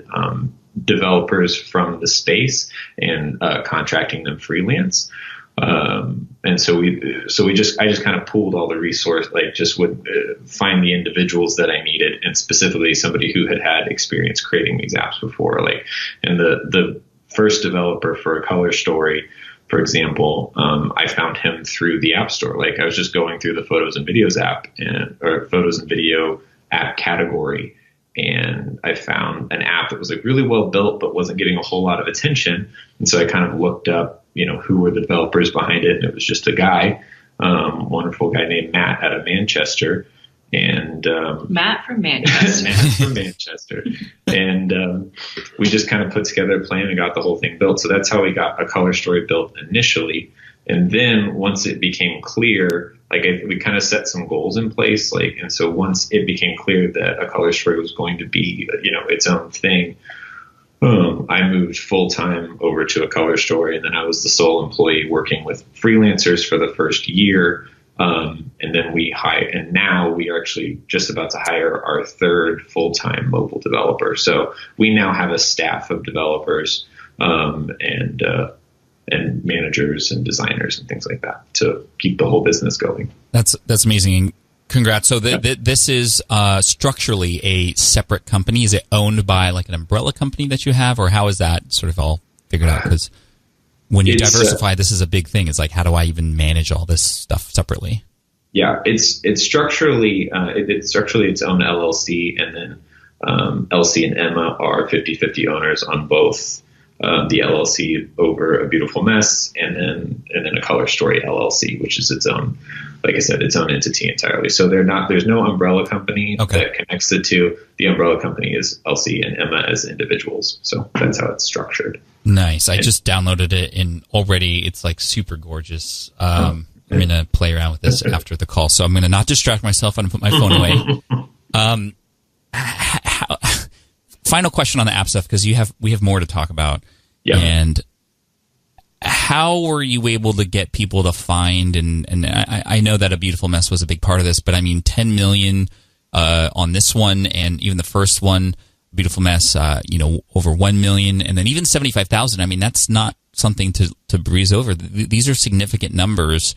developers from the space and contracting them freelance. And so I just kind of pooled all the resource, like just would find the individuals that I needed, and specifically somebody who had experience creating these apps before. Like, and the first developer for A Color Story, for example, I found him through the App Store. Like I was just going through the photos and videos app or photos and video app category, and I found an app that was like really well built, but wasn't getting a whole lot of attention. And so I kind of looked up, who were the developers behind it. And it was just a guy, wonderful guy named Matt out of Manchester. And Matt from Manchester. Matt from Manchester. And we just kind of put together a plan and got the whole thing built. So that's how we got A Color Story built initially. And then once it became clear, we kind of set some goals in place. And so once it became clear that A Color Story was going to be, its own thing, I moved full time over to A Color Story. And then I was the sole employee working with freelancers for the first year. And then now we are actually just about to hire our third full-time mobile developer. So we now have a staff of developers, and managers and designers and things like that to keep the whole business going. That's amazing. Congrats. So this is structurally a separate company. Is it owned by like an umbrella company that you have, or how is that sort of all figured out? Because when you diversify, this is a big thing. It's like, how do I even manage all this stuff separately? Yeah, it's structurally its own LLC, and then LC and Emma are 50-50 owners on both the LLC over A Beautiful Mess, and then A Color Story LLC, which is its own, like I said, its own entity entirely. So there's no umbrella company that connects the two. The umbrella company is LC and Emma as individuals. So that's how it's structured. Nice. I just downloaded it, and already it's like super gorgeous. I'm going to play around with this after the call. So I'm going to not distract myself and put my phone away. Final question on the app stuff, because we have more to talk about. Yeah. And how were you able to get people to find, and I know that A Beautiful Mess was a big part of this, but I mean 10 million on this one, and even the first one, Beautiful Mess, over 1 million, and then even 75,000. I mean, that's not something to breeze over. These are significant numbers.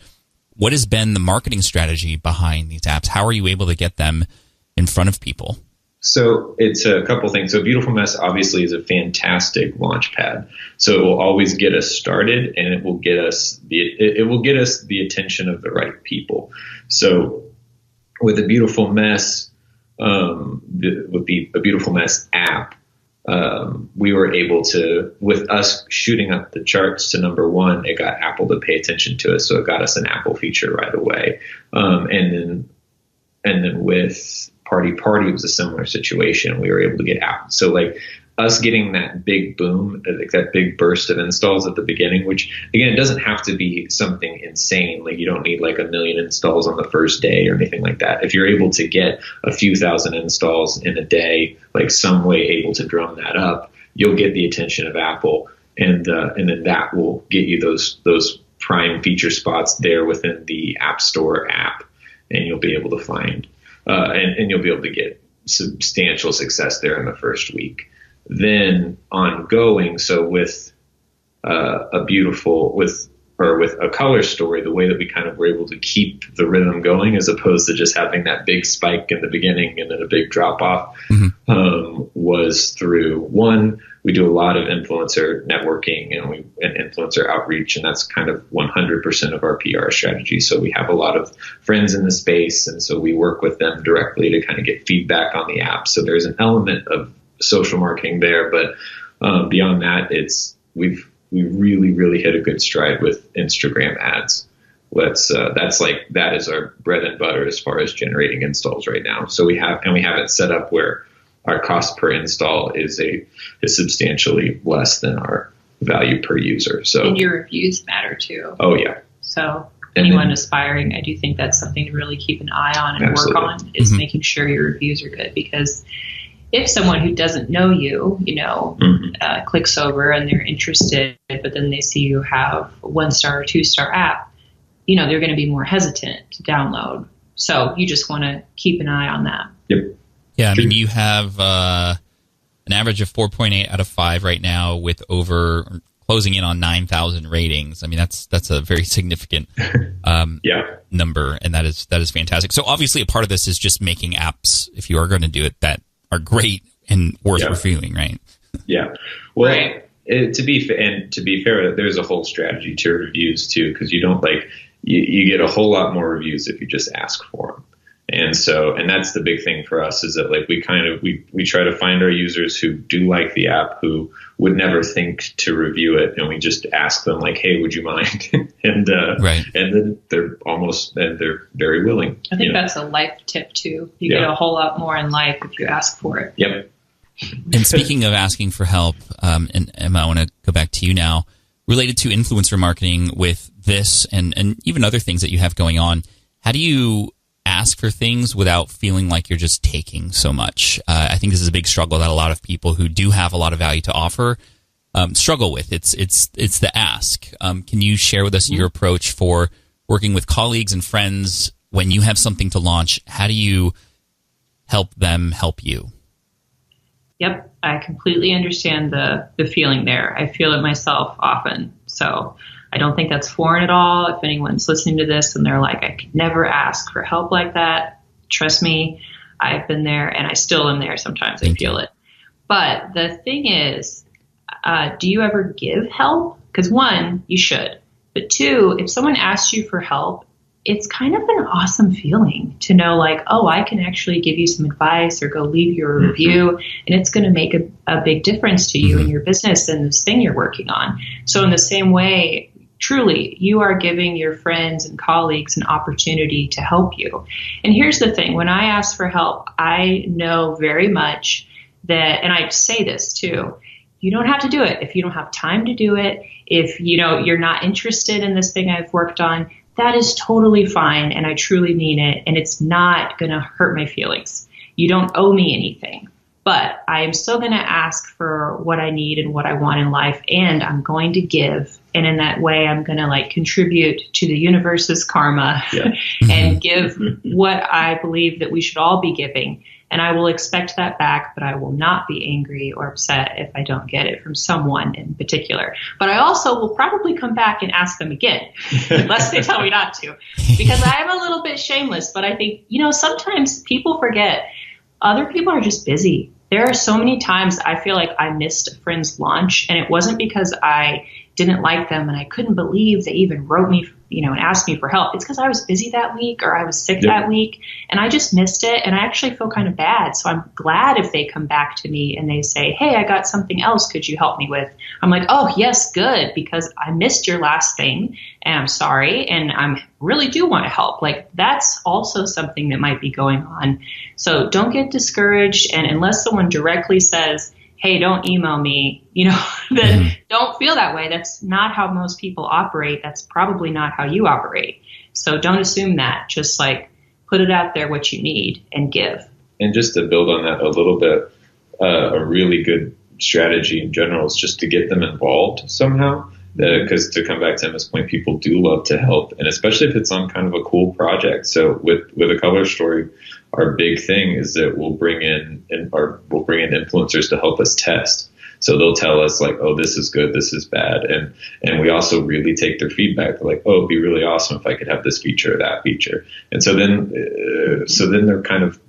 What has been the marketing strategy behind these apps? How are you able to get them in front of people? So it's a couple things. So Beautiful Mess obviously is a fantastic launch pad. So it will always get us started, and it will get us the attention of the right people. So with A Beautiful Mess, with the A Beautiful Mess app, we were able to, with us shooting up the charts to number one, it got Apple to pay attention to us. So it got us an Apple feature right away. And then with Party it was a similar situation. We were able to get Apple. So like us getting that big boom, like that big burst of installs at the beginning, which again, it doesn't have to be something insane. Like you don't need like 1 million installs on the first day or anything like that. If you're able to get a few thousand installs in a day, like some way able to drum that up, you'll get the attention of Apple, and then that will get you those prime feature spots there within the App Store app, and you'll be able to find and you'll be able to get substantial success there in the first week. Then ongoing, so with with a color story, the way that we kind of were able to keep the rhythm going as opposed to just having that big spike in the beginning and then a big drop off, was through one, we do a lot of influencer networking and influencer outreach, and that's kind of 100% of our PR strategy. So we have a lot of friends in the space, and so we work with them directly to kind of get feedback on the app. So there's an element of social marketing there, but beyond that, we really, really hit a good stride with Instagram ads. That is our bread and butter as far as generating installs right now. So we have it set up where our cost per install is substantially less than our value per user. So, and your reviews matter too. Oh yeah. So anyone aspiring, I do think that's something to really keep an eye on and absolutely. work on, is making sure your reviews are good, because if someone who doesn't know you, clicks over and they're interested, but then they see you have a 1-star or 2-star app, they're going to be more hesitant to download. So you just want to keep an eye on that. Yep. Yeah, I mean, you have an average of 4.8 out of 5 right now, with closing in on 9,000 ratings. I mean, that's a very significant number, and that is fantastic. So obviously, a part of this is just making apps, if you are going to do it, that are great and worth reviewing, right? Yeah. Well, right. To be fair, there's a whole strategy to reviews too, because you don't you get a whole lot more reviews if you just ask for them. And that's the big thing for us, is that we try to find our users who do like the app, who would never think to review it, and we just ask them hey, would you mind? and then they're very willing. I think that's a life tip too. You get a whole lot more in life if you ask for it. Yep. And speaking of asking for help, and Emma, I want to go back to you now, related to influencer marketing with this and even other things that you have going on. How do you ask for things without feeling like you're just taking so much? I think this is a big struggle that a lot of people who do have a lot of value to offer struggle with. It's the ask. Can you share with us your approach for working with colleagues and friends when you have something to launch? How do you help them help you? Yep, I completely understand the feeling there. I feel it myself often. So I don't think that's foreign at all. If anyone's listening to this and they're like, I could never ask for help like that, trust me, I've been there, and I still am there sometimes. I feel it. But the thing is, do you ever give help? Because one, you should. But two, if someone asks you for help, it's kind of an awesome feeling to know I can actually give you some advice or go leave your review, and it's going to make a big difference to you and your business and this thing you're working on. So in the same way, truly, you are giving your friends and colleagues an opportunity to help you. And here's the thing. When I ask for help, I know very much that, and I say this too, you don't have to do it. If you don't have time to do it, if you're not interested in this thing I've worked on, that is totally fine, and I truly mean it, and it's not going to hurt my feelings. You don't owe me anything, but I am still going to ask for what I need and what I want in life, and I'm going to give, and in that way, I'm going to contribute to the universe's karma and give what I believe that we should all be giving, and I will expect that back, but I will not be angry or upset if I don't get it from someone in particular. But I also will probably come back and ask them again, unless they tell me not to, because I am a little bit shameless. But I think, sometimes people forget other people are just busy. There are so many times I feel like I missed a friend's launch, and it wasn't because I didn't like them and I couldn't believe they even wrote me, and asked me for help. It's because I was busy that week or I was sick that week, and I just missed it, and I actually feel kind of bad. So I'm glad if they come back to me and they say, hey, I got something else, could you help me with? I'm like, oh, yes, good, because I missed your last thing, and I'm sorry, and I really do want to help. That's also something that might be going on. So don't get discouraged, and unless someone directly says, hey, don't email me, then don't feel that way. That's not how most people operate. That's probably not how you operate. So don't assume that. Just put it out there what you need and give. And just to build on that a little bit, a really good strategy in general is just to get them involved somehow. because to come back to Emma's point, people do love to help, and especially if it's on kind of a cool project. So with a color story, our big thing is that we'll bring in influencers to help us test. So they'll tell us like, oh, this is good, this is bad. And we also really take their feedback. They're like, oh, it'd be really awesome if I could have this feature or that feature. And so then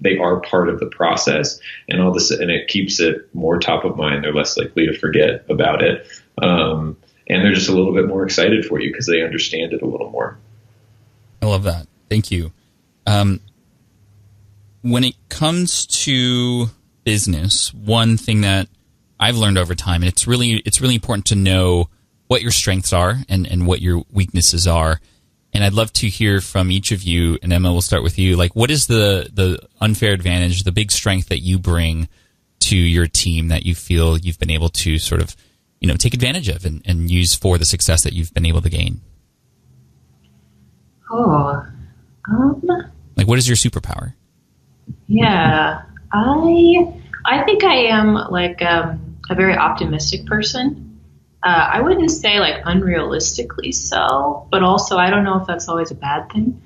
they are part of the process, and all this, and it keeps it more top of mind. They're less likely to forget about it. And they're just a little bit more excited for you because they understand it a little more. I love that. Thank you. When it comes to business, one thing that I've learned over time, and it's really important to know what your strengths are and what your weaknesses are. And I'd love to hear from each of you, and Emma, we'll start with you. Like, what is the unfair advantage, the big strength that you bring to your team that you feel you've been able to sort of, take advantage of and use for the success that you've been able to gain? Like, what is your superpower? Yeah, I think I am like a very optimistic person. I wouldn't say like unrealistically so, but also I don't know if that's always a bad thing.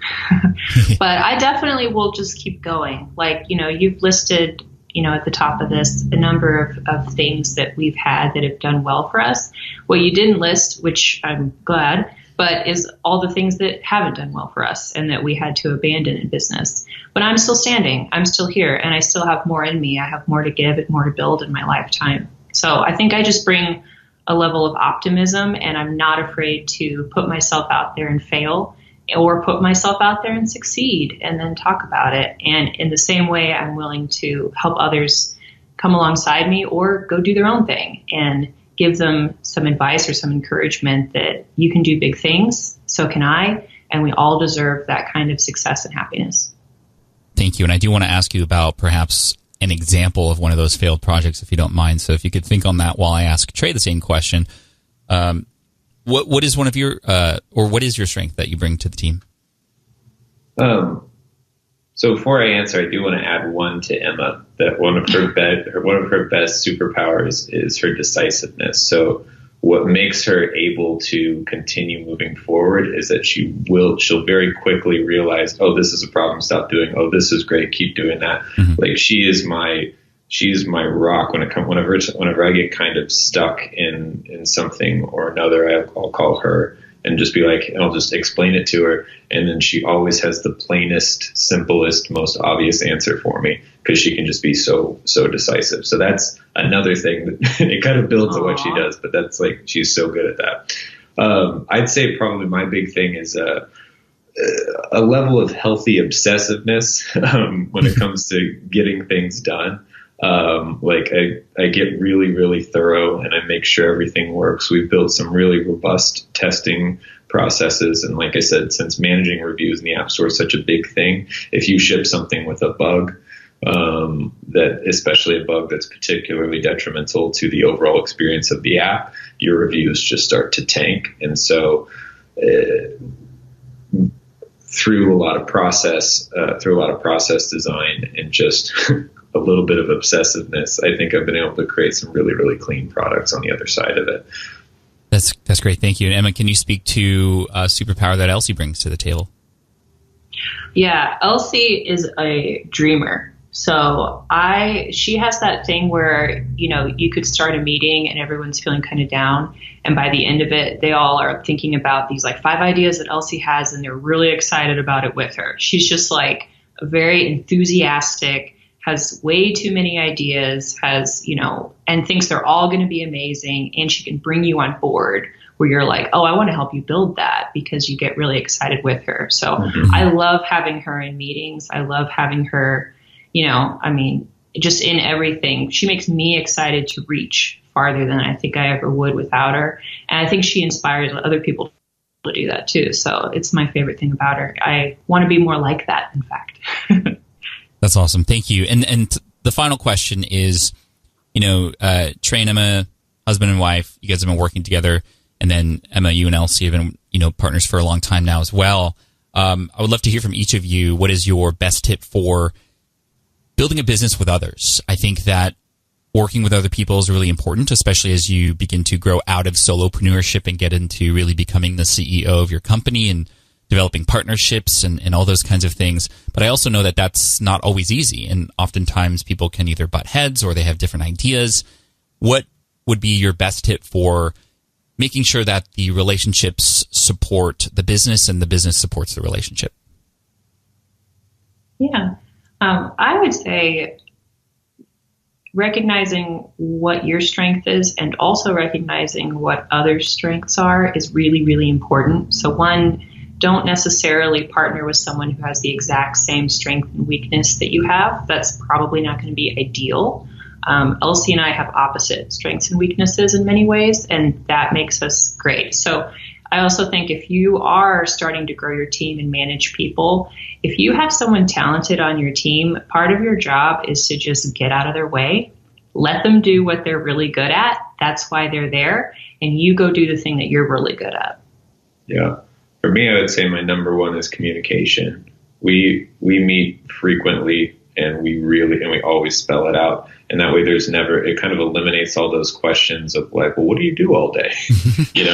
But I definitely will just keep going. Like, you've listed, at the top of this, a number of things that we've had that have done well for us. What you didn't list, which I'm glad, but is all the things that haven't done well for us and that we had to abandon in business. But I'm still standing. I'm still here, and I still have more in me. I have more to give and more to build in my lifetime. So I think I just bring a level of optimism, and I'm not afraid to put myself out there and fail, or put myself out there and succeed and then talk about it. And in the same way, I'm willing to help others come alongside me or go do their own thing and give them some advice or some encouragement that you can do big things, so can I, and we all deserve that kind of success and happiness. Thank you. And I do want to ask you about perhaps an example of one of those failed projects, if you don't mind. So if you could think on that while I ask Trey the same question. What is one of your, or what is your strength that you bring to the team? So before I answer, I do want to add one to Emma, that one of her best superpowers is her decisiveness. So what makes her able to continue moving forward is that she'll very quickly realize, oh, this is a problem, stop doing. Oh, this is great, keep doing that. Mm-hmm. Like she's my rock whenever I get kind of stuck in something or another. I'll call her and just be like, and I'll just explain it to her. And then she always has the plainest, simplest, most obvious answer for me, because she can just be so decisive. So that's another thing that it kind of builds on what she does, but that's like, she's so good at that. I'd say probably my big thing is a level of healthy obsessiveness when it comes to getting things done. Like I get really, really thorough and I make sure everything works. We've built some really robust testing processes. And like I said, since managing reviews in the App Store is such a big thing, if you ship something with a bug, that especially a bug that's particularly detrimental to the overall experience of the app, your reviews just start to tank. And so, through a lot of process design and just a little bit of obsessiveness, I think I've been able to create some really, really clean products on the other side of it. That's great. Thank you. And Emma, can you speak to a superpower that Elsie brings to the table? Yeah, Elsie is a dreamer. So she has that thing where, you could start a meeting and everyone's feeling kind of down. And by the end of it, they all are thinking about these like 5 ideas that Elsie has, and they're really excited about it with her. She's just like very enthusiastic, has way too many ideas, and thinks they're all going to be amazing. And she can bring you on board where you're like, oh, I want to help you build that, because you get really excited with her. So I love having her in meetings. I love having her, just in everything. She makes me excited to reach farther than I think I ever would without her. And I think she inspires other people to do that too. So it's my favorite thing about her. I want to be more like that, in fact. That's awesome. Thank you. And the final question is, Trey and Emma, husband and wife, you guys have been working together. And then Emma, you and Elsie have been, partners for a long time now as well. I would love to hear from each of you. What is your best tip for building a business with others? I think that working with other people is really important, especially as you begin to grow out of solopreneurship and get into really becoming the CEO of your company and developing partnerships and all those kinds of things. But I also know that that's not always easy. And oftentimes people can either butt heads or they have different ideas. What would be your best tip for making sure that the relationships support the business and the business supports the relationship? Yeah. I would say recognizing what your strength is and also recognizing what others' strengths are is really, really important. So one, don't necessarily partner with someone who has the exact same strength and weakness that you have. That's probably not going to be ideal. Elsie and I have opposite strengths and weaknesses in many ways, and that makes us great. So I also think if you are starting to grow your team and manage people, if you have someone talented on your team, part of your job is to just get out of their way, let them do what they're really good at. That's why they're there, and you go do the thing that you're really good at. Yeah. For me, I would say my number one is communication. We meet frequently, and we always spell it out. And that way it kind of eliminates all those questions of like, well, what do you do all day? You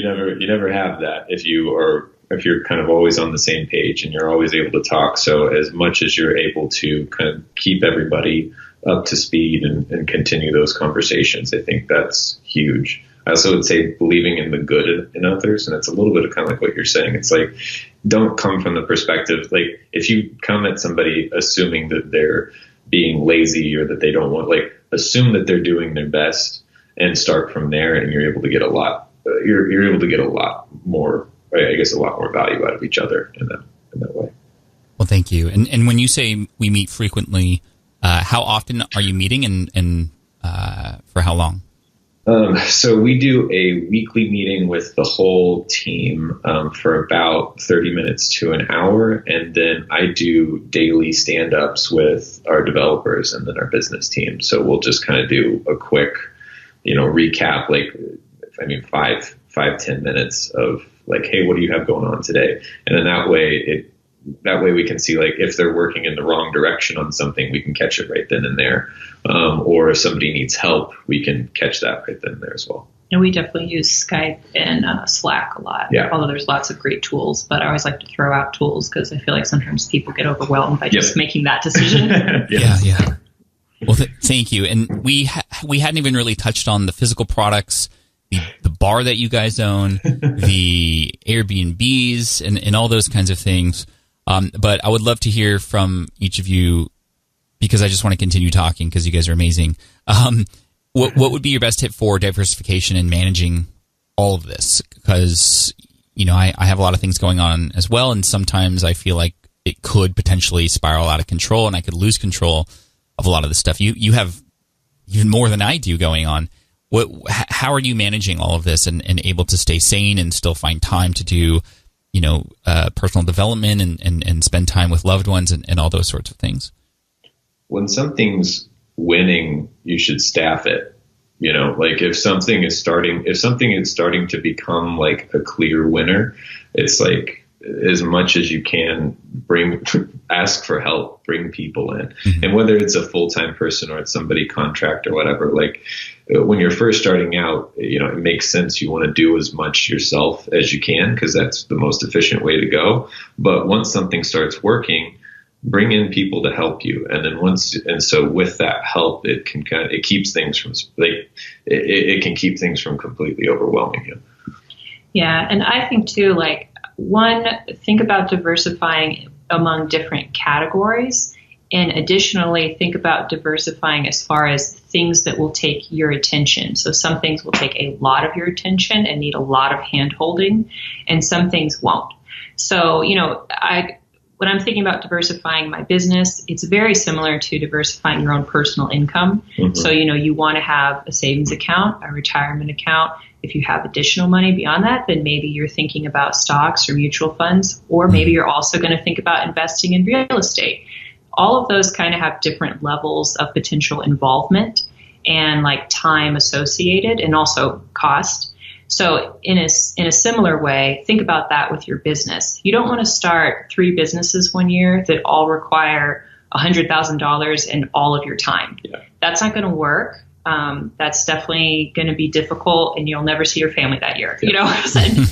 never have that if you're kind of always on the same page and you're always able to talk. So as much as you're able to kind of keep everybody up to speed and continue those conversations, I think that's huge. I also would say believing in the good in others. And it's a little bit of kind of like what you're saying. It's like, don't come from the perspective, like if you come at somebody assuming that they're being lazy or that they don't want, like assume that they're doing their best and start from there, and you're able to get a lot more, I guess, a lot more value out of each other in that way. Well, thank you. And when you say we meet frequently, how often are you meeting and for how long? So we do a weekly meeting with the whole team for about 30 minutes to an hour. And then I do daily stand-ups with our developers and then our business team. So we'll just kind of do a quick, recap, 5-10 minutes of like, hey, what do you have going on today? And then that way we can see like if they're working in the wrong direction on something, we can catch it right then and there. Or if somebody needs help, we can catch that right then and there as well. And we definitely use Skype and Slack a lot. Yeah. Although there's lots of great tools, but I always like to throw out tools because I feel like sometimes people get overwhelmed by just making that decision. Yeah. Well, thank you. And we hadn't even really touched on the physical products, the bar that you guys own, the Airbnbs, and all those kinds of things. But I would love to hear from each of you, because I just want to continue talking because you guys are amazing. What would be your best tip for diversification and managing all of this? Because, I have a lot of things going on as well, and sometimes I feel like it could potentially spiral out of control and I could lose control of a lot of the stuff. You have even more than I do going on. How are you managing all of this and able to stay sane and still find time to do personal development and spend time with loved ones and all those sorts of things? When something's winning, you should staff it. Like if something is starting to become like a clear winner, it's like as much as you can ask for help, bring people in. Mm-hmm. And whether it's a full-time person or it's somebody contract or whatever, like when you're first starting out, it makes sense. You want to do as much yourself as you can because that's the most efficient way to go. But once something starts working, bring in people to help you. And then so with that help, it keeps things from it can keep things from completely overwhelming you. Yeah. And I think too, like, one, think about diversifying among different categories. And additionally, think about diversifying as far as things that will take your attention. So some things will take a lot of your attention and need a lot of hand holding, and some things won't. So, when I'm thinking about diversifying my business, it's very similar to diversifying your own personal income. Mm-hmm. So, you want to have a savings account, a retirement account. If you have additional money beyond that, then maybe you're thinking about stocks or mutual funds, or maybe you're also going to think about investing in real estate. All of those kind of have different levels of potential involvement and like time associated and also cost. So in a similar way, think about that with your business. You don't want to start 3 businesses one year that all require $100,000 and all of your time. Yeah. That's not going to work. That's definitely going to be difficult, and you'll never see your family that year. Yeah. You know,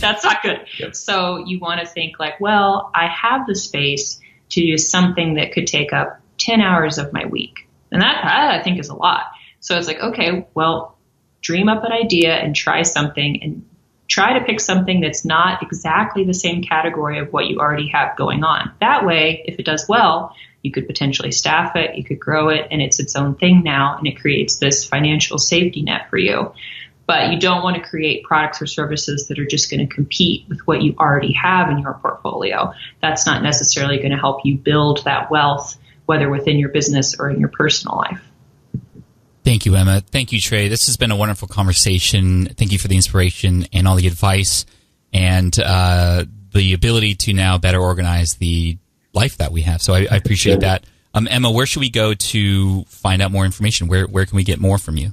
that's not good. Yep. So you want to think like, well, I have the space to do something that could take up 10 hours of my week. And that I think is a lot. So it's like, okay, well, dream up an idea and try something, and try to pick something that's not exactly the same category of what you already have going on. That way, if it does well, you could potentially staff it, you could grow it, and it's its own thing now, and it creates this financial safety net for you. But you don't want to create products or services that are just going to compete with what you already have in your portfolio. That's not necessarily going to help you build that wealth, whether within your business or in your personal life. Thank you, Emma. Thank you, Trey. This has been a wonderful conversation. Thank you for the inspiration and all the advice and the ability to now better organize the life that we have. So I appreciate that. Emma, where should we go to find out more information? Where can we get more from you?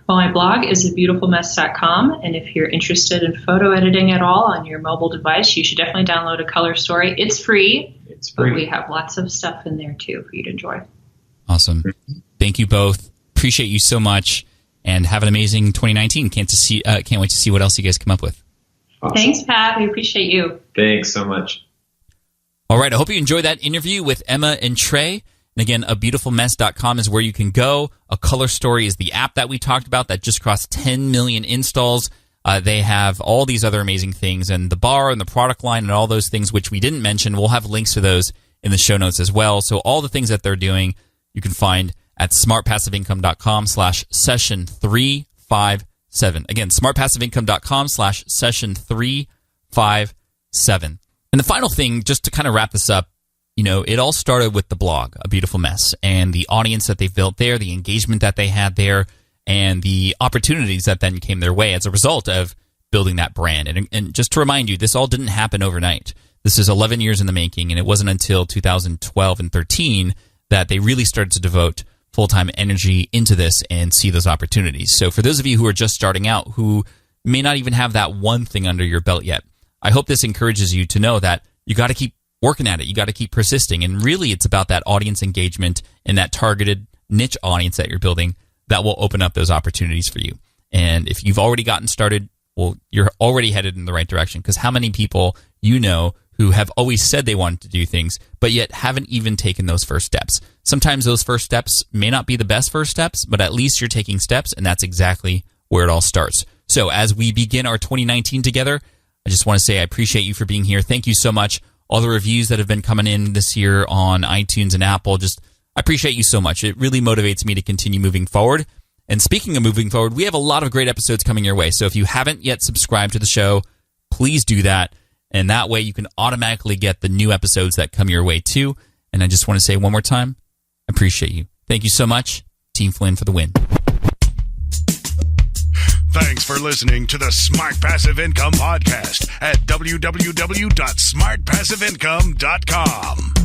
Well, my blog is abeautifulmess.com, and if you're interested in photo editing at all on your mobile device, you should definitely download a color story. It's free, but we have lots of stuff in there too for you to enjoy. Awesome. Thank you both. Appreciate you so much, and have an amazing 2019. Can't wait to see what else you guys come up with. Awesome. Thanks, Pat. We appreciate you. Thanks so much. All right. I hope you enjoyed that interview with Emma and Trey. And again, abeautifulmess.com is where you can go. A Color Story is the app that we talked about that just crossed 10 million installs. They have all these other amazing things, and the bar and the product line and all those things which we didn't mention. We'll have links to those in the show notes as well. So all the things that they're doing, you can find at smartpassiveincome.com/session357. Again, smartpassiveincome.com/session357. And the final thing, just to kind of wrap this up, you know, it all started with the blog, A Beautiful Mess, and the audience that they've built there, the engagement that they had there, and the opportunities that then came their way as a result of building that brand. And just to remind you, this all didn't happen overnight. This is 11 years in the making, and it wasn't until 2012 and 13 that they really started to devote full-time energy into this and see those opportunities. So for those of you who are just starting out, who may not even have that one thing under your belt yet, I hope this encourages you to know that you got to keep working at it. You got to keep persisting. And really, it's about that audience engagement and that targeted niche audience that you're building that will open up those opportunities for you. And if you've already gotten started, well, you're already headed in the right direction, because how many people you know who have always said they wanted to do things, but yet haven't even taken those first steps? Sometimes those first steps may not be the best first steps, but at least you're taking steps, and that's exactly where it all starts. So as we begin our 2019 together, I just want to say I appreciate you for being here. Thank you so much. All the reviews that have been coming in this year on iTunes and Apple, I appreciate you so much. It really motivates me to continue moving forward. And speaking of moving forward, we have a lot of great episodes coming your way. So if you haven't yet subscribed to the show, please do that. And that way you can automatically get the new episodes that come your way too. And I just want to say one more time, I appreciate you. Thank you so much. Team Flynn for the win. Thanks for listening to the Smart Passive Income Podcast at www.smartpassiveincome.com.